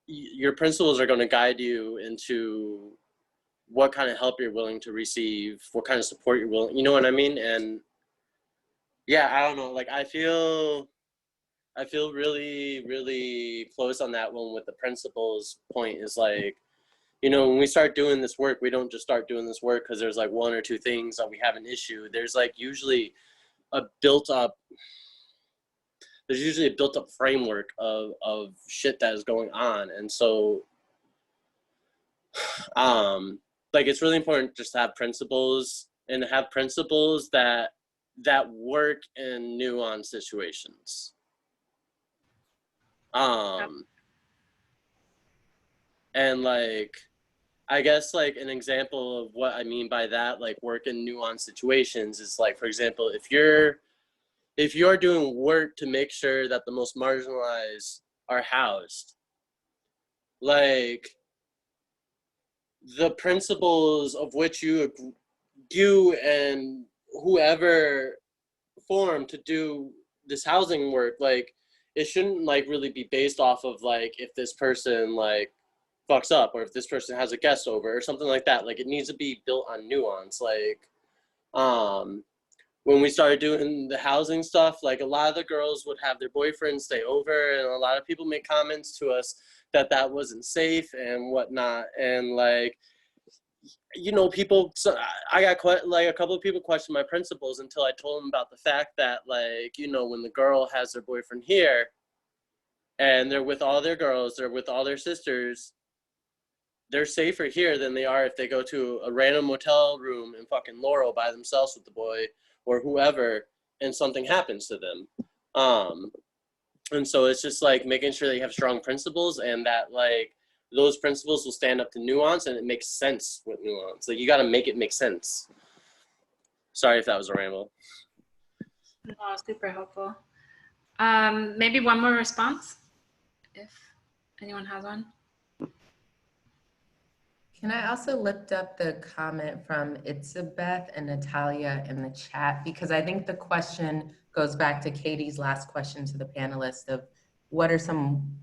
your principles are going to guide you into what kind of help you're willing to receive, what kind of support you're willing, you know what I mean? And yeah, I don't know, like, I feel really, really close on that one with the principles point. Is like, you know, when we start doing this work, we don't just start doing this work because there's like 1 or 2 things that we have an issue. There's like usually a built up framework of shit that is going on. And so like, it's really important just to have principles, and to have principles that work in nuanced situations. And like, I guess like an example of what I mean by that, like work in nuanced situations is like, for example, if you're doing work to make sure that the most marginalized are housed, like the principles of which you and whoever form to do this housing work, like it shouldn't like really be based off of like if this person like fucks up or if this person has a guest over or something like that. Like it needs to be built on nuance. Like when we started doing the housing stuff, like a lot of the girls would have their boyfriends stay over, and a lot of people make comments to us that that wasn't safe and whatnot. And like, you know, people, so I got quite like a couple of people questioned my principles until I told them about the fact that like, you know, when the girl has their boyfriend here and they're with all their girls, they're with all their sisters, they're safer here than they are if they go to a random motel room in fucking Laurel by themselves with the boy or whoever and something happens to them. And so it's just like making sure that you have strong principles and that like those principles will stand up to nuance and it makes sense with nuance. Like you got to make it make sense. Sorry if that was a ramble. No, super helpful. Maybe one more response, if anyone has one. Can I also lift up the comment from Itzabeth and Natalia in the chat? Because I think the question goes back to Katie's last question to the panelists of what are some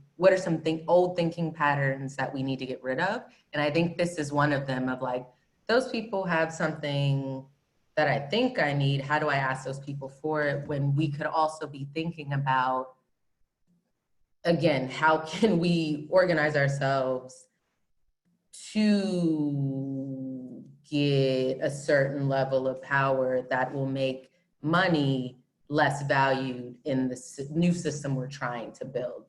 old thinking patterns that we need to get rid of? And I think this is one of them of like, those people have something that I think I need. How do I ask those people for it? When we could also be thinking about, again, how can we organize ourselves to get a certain level of power that will make money less valued in the new system we're trying to build.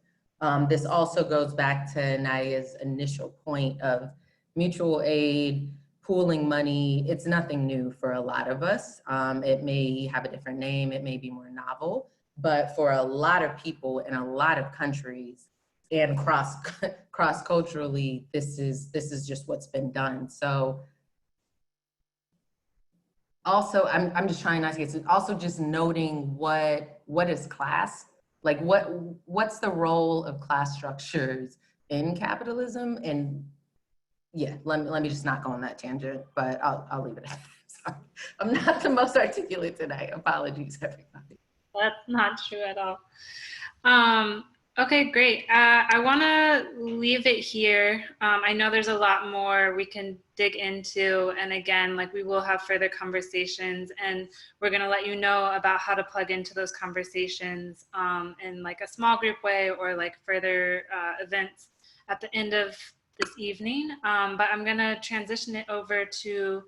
This also goes back to Nadia's initial point of mutual aid, pooling money. It's nothing new for a lot of us. It may have a different name, it may be more novel, but for a lot of people in a lot of countries and cross-culturally, this is just what's been done. So also, I'm just trying not to get to, also just noting what is class? Like what's the role of class structures in capitalism? And yeah, let me just not go on that tangent, but I'll leave it at that. Sorry. I'm not the most articulate today. Apologies, everybody. That's not true at all. Okay, great. I want to leave it here. I know there's a lot more we can dig into. And again, like we will have further conversations and we're going to let you know about how to plug into those conversations in like a small group way or like further events at the end of this evening. But I'm going to transition it over to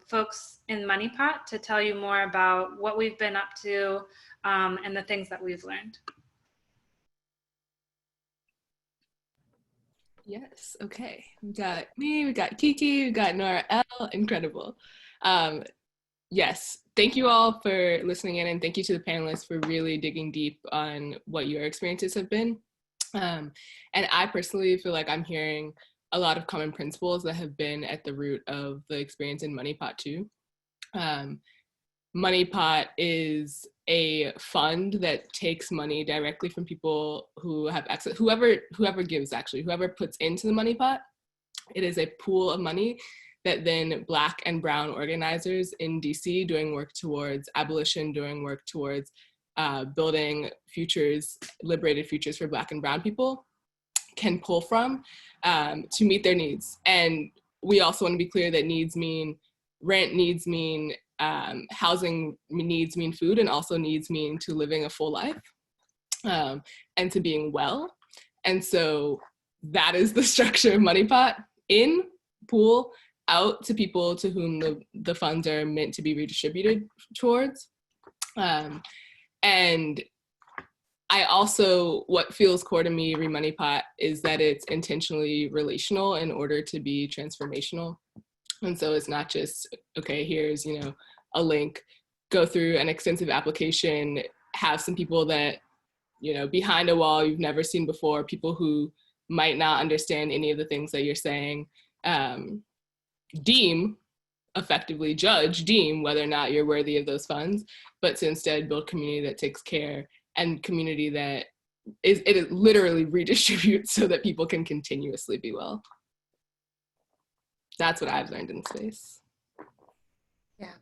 folks in Money Pot to tell you more about what we've been up to and the things that we've learned. Yes, okay. We got me, we got Kiki, we got Nora L. Incredible. Yes, thank you all for listening in and thank you to the panelists for really digging deep on what your experiences have been. And I personally feel like I'm hearing a lot of common principles that have been at the root of the experience in Money Pot too. Money Pot is a fund that takes money directly from people who have access, whoever gives actually, whoever puts into the Money Pot. It is a pool of money that then Black and Brown organizers in DC doing work towards abolition, doing work towards building futures, liberated futures for Black and Brown people can pull from to meet their needs. And we also want to be clear that needs mean rent, needs mean housing, needs mean food, and also needs mean to living a full life and to being well. And so that is the structure of Money Pot: in, pool, out to people to whom the funds are meant to be redistributed towards. And I also, what feels core to me re Money Pot is that it's intentionally relational in order to be transformational. And so it's not just, okay, here's, you know, a link, go through an extensive application, have some people that you know, behind a wall you've never seen before, people who might not understand any of the things that you're saying, effectively deem whether or not you're worthy of those funds, but to instead build community that takes care, and community that it literally redistributes so that people can continuously be well. That's what I've learned in space. Yeah.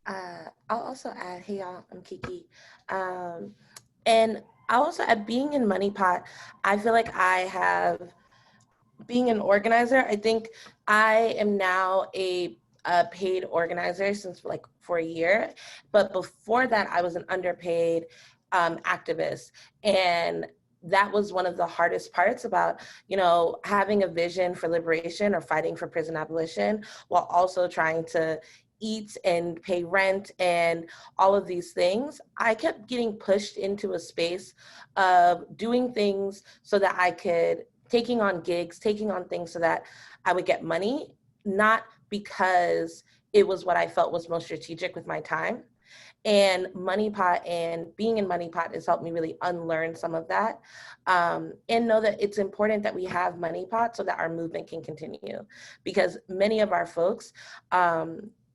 I'll also add, hey y'all, I'm Kiki. And I'll also add, being in Money Pot, I feel like being an organizer, I think I am now a paid organizer since like for a year. But before that, I was an underpaid activist. And that was one of the hardest parts about, you know, having a vision for liberation or fighting for prison abolition while also trying to eat and pay rent and all of these things. I kept getting pushed into a space of doing things so that I could, taking on gigs, taking on things so that I would get money, not because it was what I felt was most strategic with my time. And Money Pot and being in Money Pot has helped me really unlearn some of that, and know that it's important that we have Money Pot so that our movement can continue. Because many of our folks,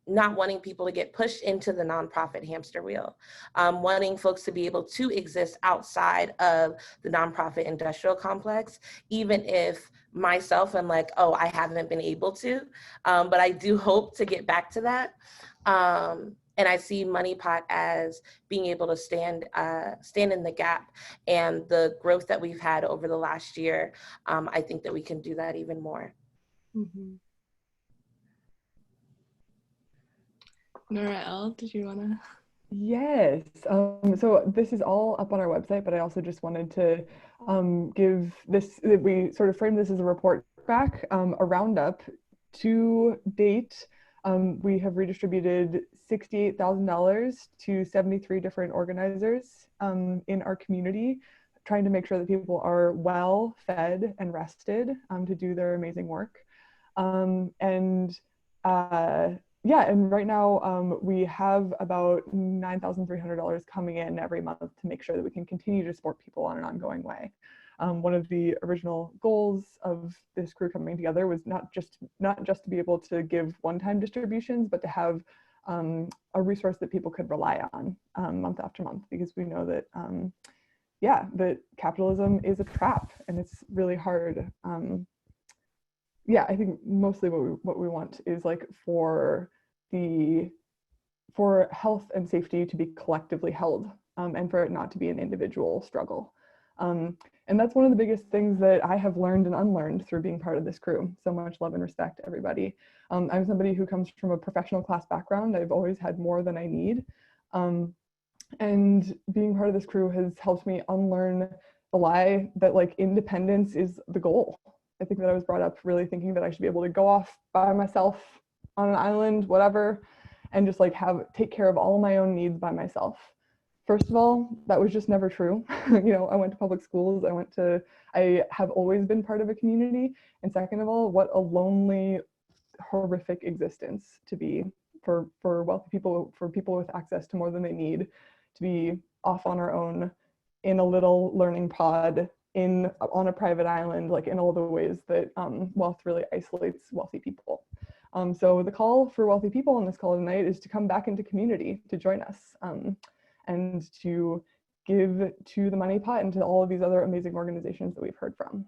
not wanting people to get pushed into the nonprofit hamster wheel, wanting folks to be able to exist outside of the nonprofit industrial complex, even if myself, I'm like, oh, I haven't been able to, but I do hope to get back to that. And I see Money Pot as being able to stand in the gap, and the growth that we've had over the last year. I think that we can do that even more. Mm-hmm. Nora L, did you want to? Yes. So this is all up on our website, but I also just wanted to give this, we sort of framed this as a report back, a roundup to date. We have redistributed $68,000 to 73 different organizers in our community, trying to make sure that people are well fed and rested to do their amazing work. Yeah, and right now we have about $9,300 coming in every month to make sure that we can continue to support people on an ongoing way. One of the original goals of this crew coming together was not just to be able to give one-time distributions, but to have a resource that people could rely on month after month, because we know that that capitalism is a trap and it's really hard. I think mostly what we want is like for health and safety to be collectively held, and for it not to be an individual struggle. And that's one of the biggest things that I have learned and unlearned through being part of this crew. So much love and respect, everybody. I'm somebody who comes from a professional class background. I've always had more than I need. And being part of this crew has helped me unlearn the lie that like independence is the goal. I think that I was brought up really thinking that I should be able to go off by myself on an island, whatever, and just like take care of all my own needs by myself. First of all, that was just never true. You know, I went to public schools, I have always been part of a community. And second of all, what a lonely, horrific existence to be for wealthy people, for people with access to more than they need, to be off on our own in a little learning pod on a private island, like in all the ways that wealth really isolates wealthy people. So the call for wealthy people on this call tonight is to come back into community, to join us, and to give to the Money Pot and to all of these other amazing organizations that we've heard from.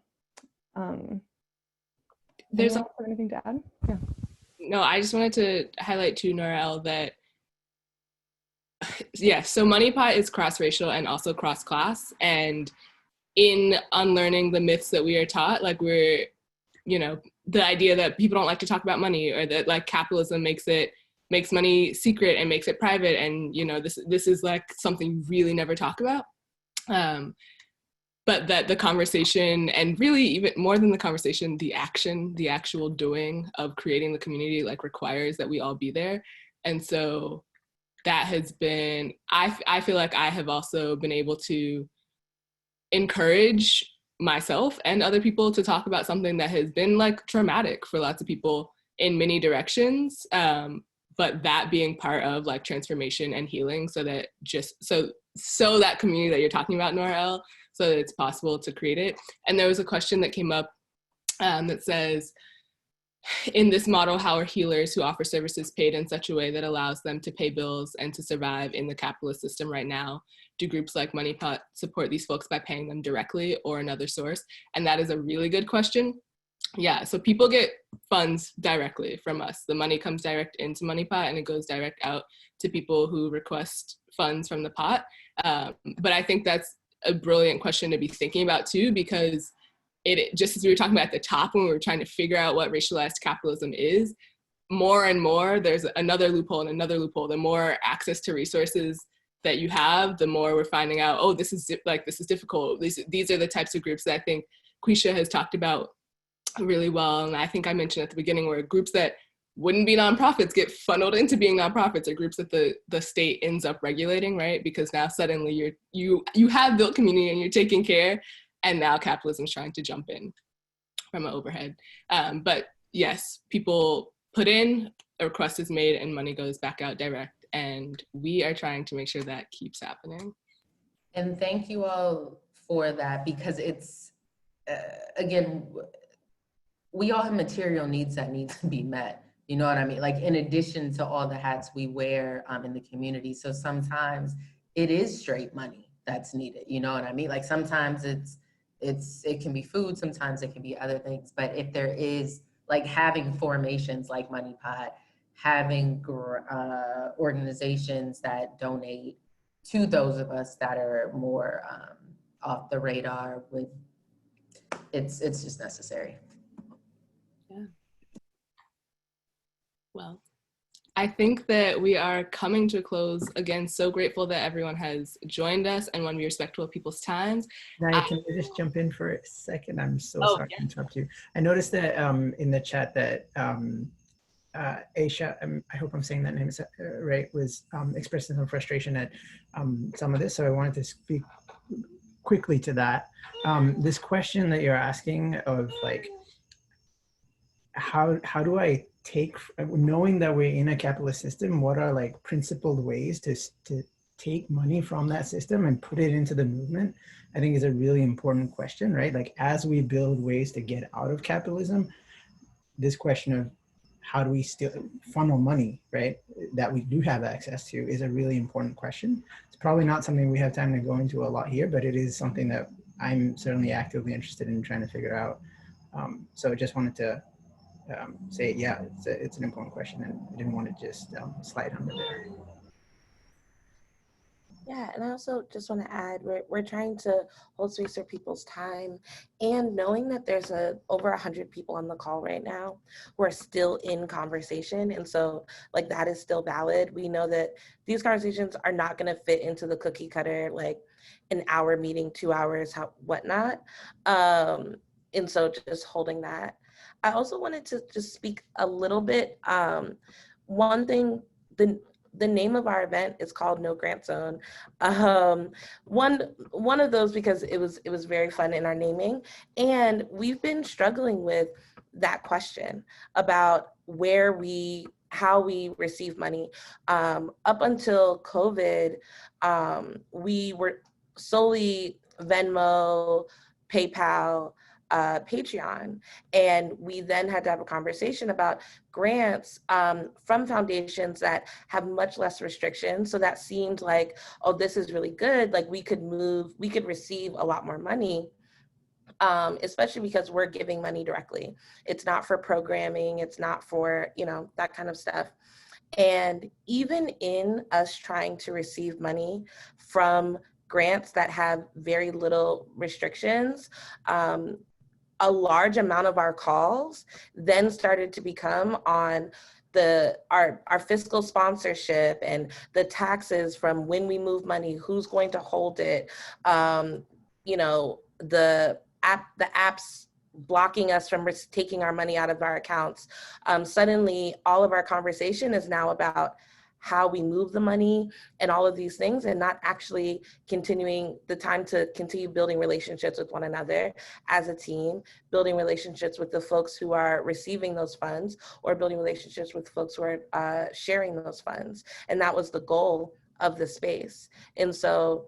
There's anything to add? Yeah. No, I just wanted to highlight to Nora L that, so Money Pot is cross-racial and also cross-class, and in unlearning the myths that we are taught, like the idea that people don't like to talk about money, or that like capitalism makes money secret and makes it private, and this is like something you really never talk about, but that the conversation, and really even more than the conversation, the actual doing of creating the community like requires that we all be there. And so that has been, I feel like I have also been able to encourage myself and other people to talk about something that has been like traumatic for lots of people in many directions, but that being part of like transformation and healing, so so that community that you're talking about, Nora, so that it's possible to create it. And there was a question that came up that says, in this model, how are healers who offer services paid in such a way that allows them to pay bills and to survive in the capitalist system right now? Do groups like MoneyPot support these folks by paying them directly or another source? And that is a really good question. Yeah, so people get funds directly from us. The money comes direct into MoneyPot and it goes direct out to people who request funds from the pot. But I think that's a brilliant question to be thinking about too, because it, just as we were talking about at the top when we were trying to figure out what racialized capitalism is, more and more there's another loophole and another loophole. The more access to resources that you have, the more we're finding out, oh, this is difficult. These are the types of groups that I think Queshia has talked about really well. And I think I mentioned at the beginning where groups that wouldn't be nonprofits get funneled into being nonprofits, or groups that the state ends up regulating, right? Because now suddenly you have built community and you're taking care, and now capitalism is trying to jump in from an overhead. But yes, people put in, a request is made, and money goes back out direct. And we are trying to make sure that keeps happening. And thank you all for that, because it's, again, we all have material needs that need to be met. You know what I mean? Like, in addition to all the hats we wear in the community. So sometimes it is straight money that's needed. You know what I mean? Like, sometimes it can be food, sometimes it can be other things. But if there is, like, having formations like MoneyPot, having organizations that donate to those of us that are more off the radar, it's just necessary. Yeah. Well, I think that we are coming to a close. Again, so grateful that everyone has joined us and want to be respectful of people's times. Now, can I just jump in for a second? I'm so sorry to interrupt you. I noticed that in the chat that Aisha, I hope I'm saying that name right, was expressing some frustration at some of this. So I wanted to speak quickly to that. This question that you're asking of, like, how do I take, knowing that we're in a capitalist system, what are, like, principled ways to take money from that system and put it into the movement, I think is a really important question, right? Like, as we build ways to get out of capitalism, this question of how do we still funnel money, right, that we do have access to, is a really important question. It's probably not something we have time to go into a lot here, but it is something that I'm certainly actively interested in trying to figure out. So I just wanted to say, yeah, it's an important question, and I didn't want to just slide under there. Yeah, and I also just want to add, we're trying to hold space for people's time, and knowing that there's over 100 people on the call right now who are still in conversation, and so, like, that is still valid. We know that these conversations are not going to fit into the cookie cutter, like, an hour meeting, 2 hours, whatnot. And so just holding that. I also wanted to just speak a little bit. One thing, the name of our event is called No Grant Zone. One of those, because it was very fun in our naming, and we've been struggling with that question about how we receive money. Up until COVID, we were solely Venmo, PayPal, Patreon, and we then had to have a conversation about grants from foundations that have much less restrictions. So that seemed like, oh, this is really good. Like, we could receive a lot more money, especially because we're giving money directly. It's not for programming. It's not for, that kind of stuff. And even in us trying to receive money from grants that have very little restrictions, a large amount of our calls then started to become on our fiscal sponsorship and the taxes from when we move money, who's going to hold it, the apps blocking us from taking our money out of our accounts. Suddenly, all of our conversation is now about how we move the money and all of these things, and not actually continuing the time to continue building relationships with one another as a team, building relationships with the folks who are receiving those funds, or building relationships with folks who are sharing those funds. And that was the goal of the space. And so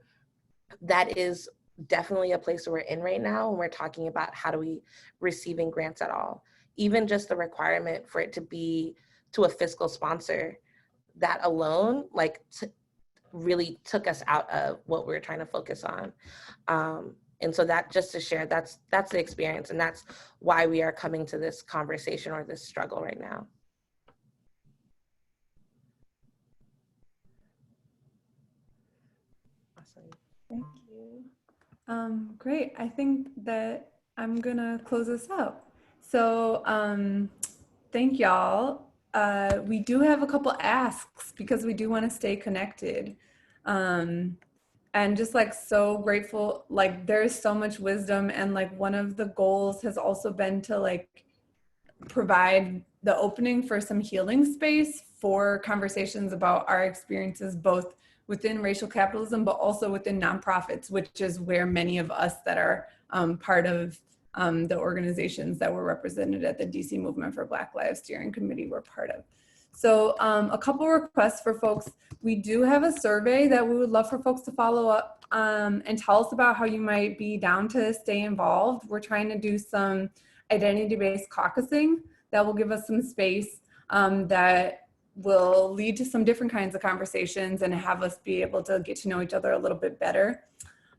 that is definitely a place we're in right now when we're talking about how do we receiving grants at all. Even just the requirement for it to be to a fiscal sponsor, that alone really took us out of what we were trying to focus on. And so that, just to share, that's the experience, and that's why we are coming to this conversation or this struggle right now. Awesome. Thank you. Great. I think that I'm gonna close this out. So thank y'all. We do have a couple asks because we do want to stay connected. And just like so grateful, like there's so much wisdom, and like one of the goals has also been to like provide the opening for some healing space for conversations about our experiences, both within racial capitalism, but also within nonprofits, which is where many of us that are part of the organizations that were represented at the DC Movement for Black Lives Steering Committee were part of. So a couple requests for folks. We do have a survey that we would love for folks to follow up and tell us about how you might be down to stay involved. We're trying to do some identity-based caucusing that will give us some space that will lead to some different kinds of conversations and have us be able to get to know each other a little bit better.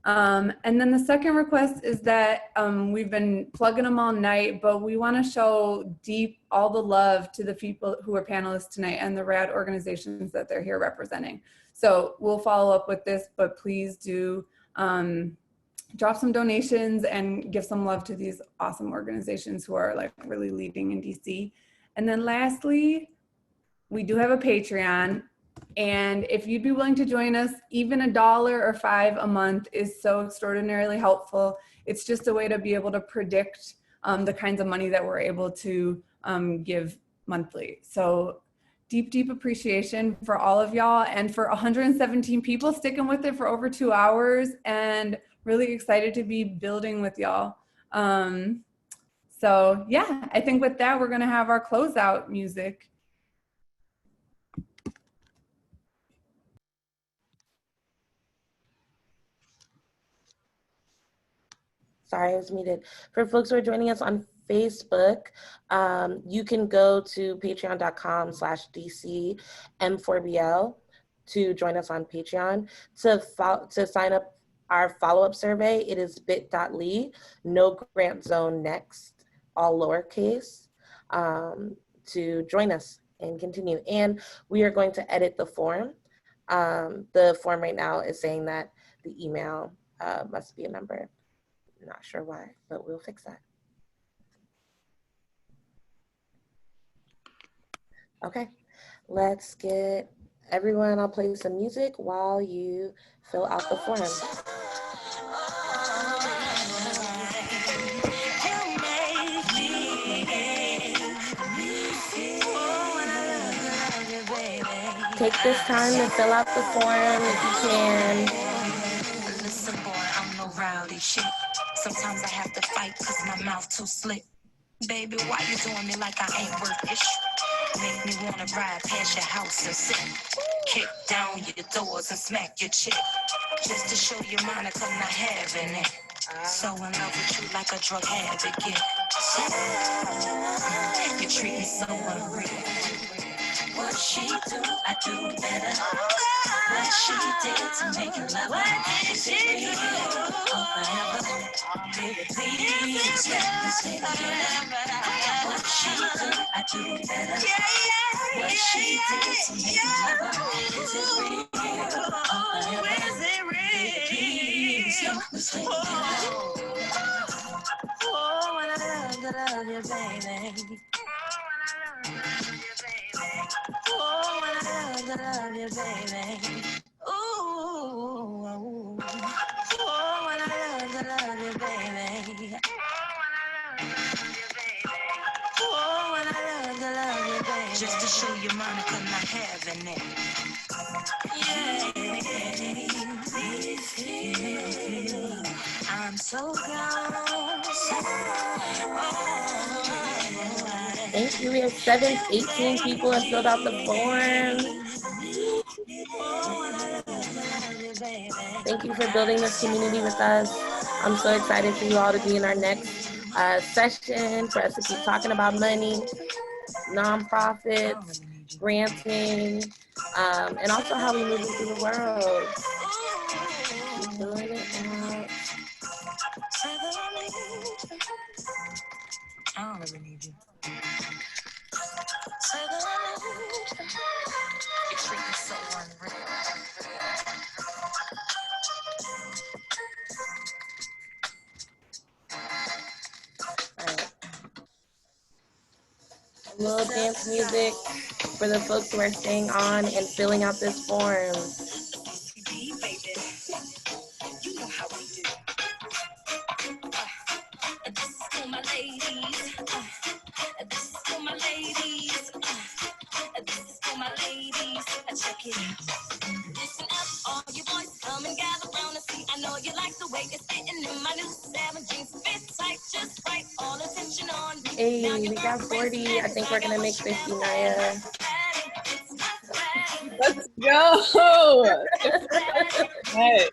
And then the second request is that we've been plugging them all night, but we want to show all the love to the people who are panelists tonight and the rad organizations that they're here representing. So we'll follow up with this, but please do drop some donations and give some love to these awesome organizations who are like really leading in DC. And then lastly, we do have a Patreon. And if you'd be willing to join us, even $1 or $5 a month is so extraordinarily helpful. It's just a way to be able to predict the kinds of money that we're able to give monthly. So deep, deep appreciation for all of y'all, and for 117 people sticking with it for over 2 hours, and really excited to be building with y'all. So yeah, I think with that, we're gonna have our closeout music. Sorry, I was muted. For folks who are joining us on Facebook, you can go to patreon.com/DCM4BL to join us on Patreon. To sign up our follow-up survey, it is bit.ly, no grant zone next, all lowercase, to join us and continue. And we are going to edit the form. The form right now is saying that the email must be a number. Not sure why, but we'll fix that. Okay, let's get everyone, I'll play some music while you fill out the form. Take this time to fill out the form if you can. Listen, boy, I'm no rowdy shit. Sometimes I have to fight cause my mouth too slick. Baby, why you doing me like I ain't worth it? Make me wanna ride past your house and sit. Kick down your doors and smack your chick. Just to show you Monica not having it. So in love with you like a drug addict. You treat me so unreal. What she do, I do better. What she did to make you love her. Is it real or forever? Baby, please let me stay together. What she do, I do better. What she did to make you love her. Is it real or forever? Baby, please let me stay together. Oh, when I love you, baby. Oh, when I love you, baby. Ooh, oh, when I love you, baby. Oh, when I love you, baby. Just to show you Monica not having it. Yeah, I'm so gone. Thank you. We have 18 people have filled out the form. Thank you for building this community with us. I'm so excited for you all to be in our next session, for us to keep talking about money, nonprofits, granting, and also how we move through the world. Keep doing it out. I don't really need you. You treat me so unreal. A little dance music for the folks who are staying on and filling out this form. You know how we do. This is for my ladies. This is for my ladies. This is for my ladies. Check it out. Listen up, all you boys, come and gather round and see. I know you like the way it's fitting in my new 7 jeans. Fit tight, just right, all attention on you. Hey, we got 40. I think we're gonna make 50, Naya. Let's go. Right.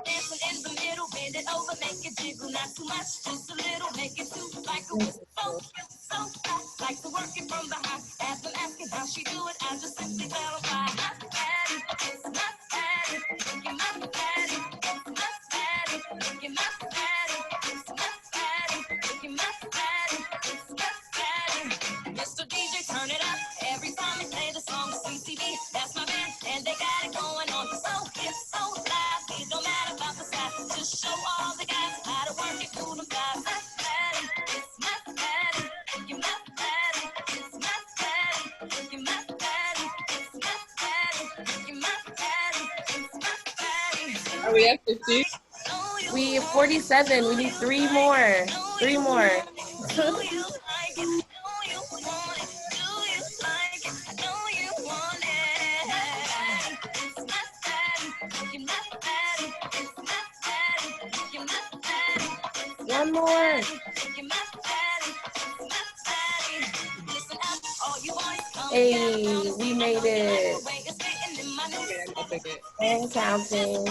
Dancing in the middle, bend it over, make it jiggle, not too much, just a little, make it too, like a whistle, so fast, like to work it from behind. As I'm asking how she do it, I just simply tell her why. It's my daddy, you're my daddy, it's my daddy, you're my daddy, it's my daddy, you're my daddy, it's my daddy. Mr. DJ, turn it up, every time we play the song, CCB, that's my band, and they got it going on, so it's so loud, it don't matter about the size, just show all the guys how to work it through the guys. My daddy, it's my daddy, you're my daddy, it's my daddy, you're my daddy, it's my daddy, you're my daddy, it's my daddy. Are we at 50? We have 47. We need 3 more. 3 more. One more. Hey, we made it. And counting.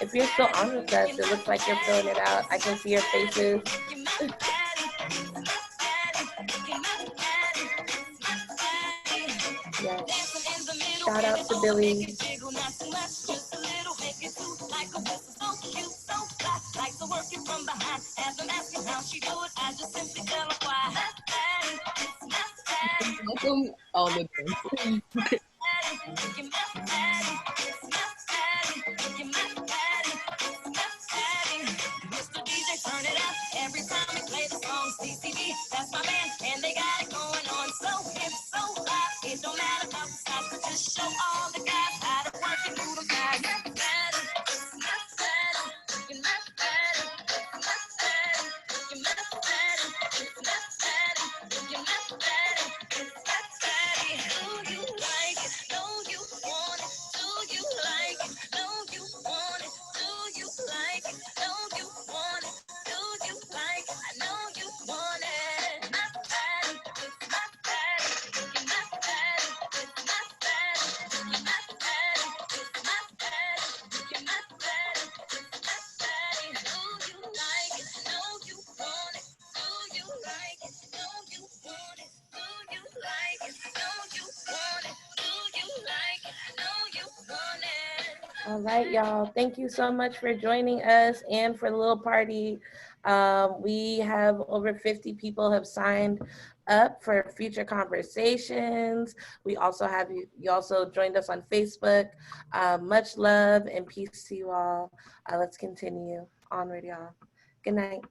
If you're still on with us, it looks like you're filling it out. I can see your faces. Yes. Shout out to Billy. Welcome all the dancers. Mr. DJ, turn it up every time we play the song. CCB, that's my band, and they got it going on. So hip, so loud, it don't matter about the size, but just show all the guys how to work it through the guys. All right, y'all. Thank you so much for joining us and for the little party. We have over 50 people have signed up for future conversations. We also have you also joined us on Facebook. Much love and peace to you all. Let's continue. Onward, y'all. Good night.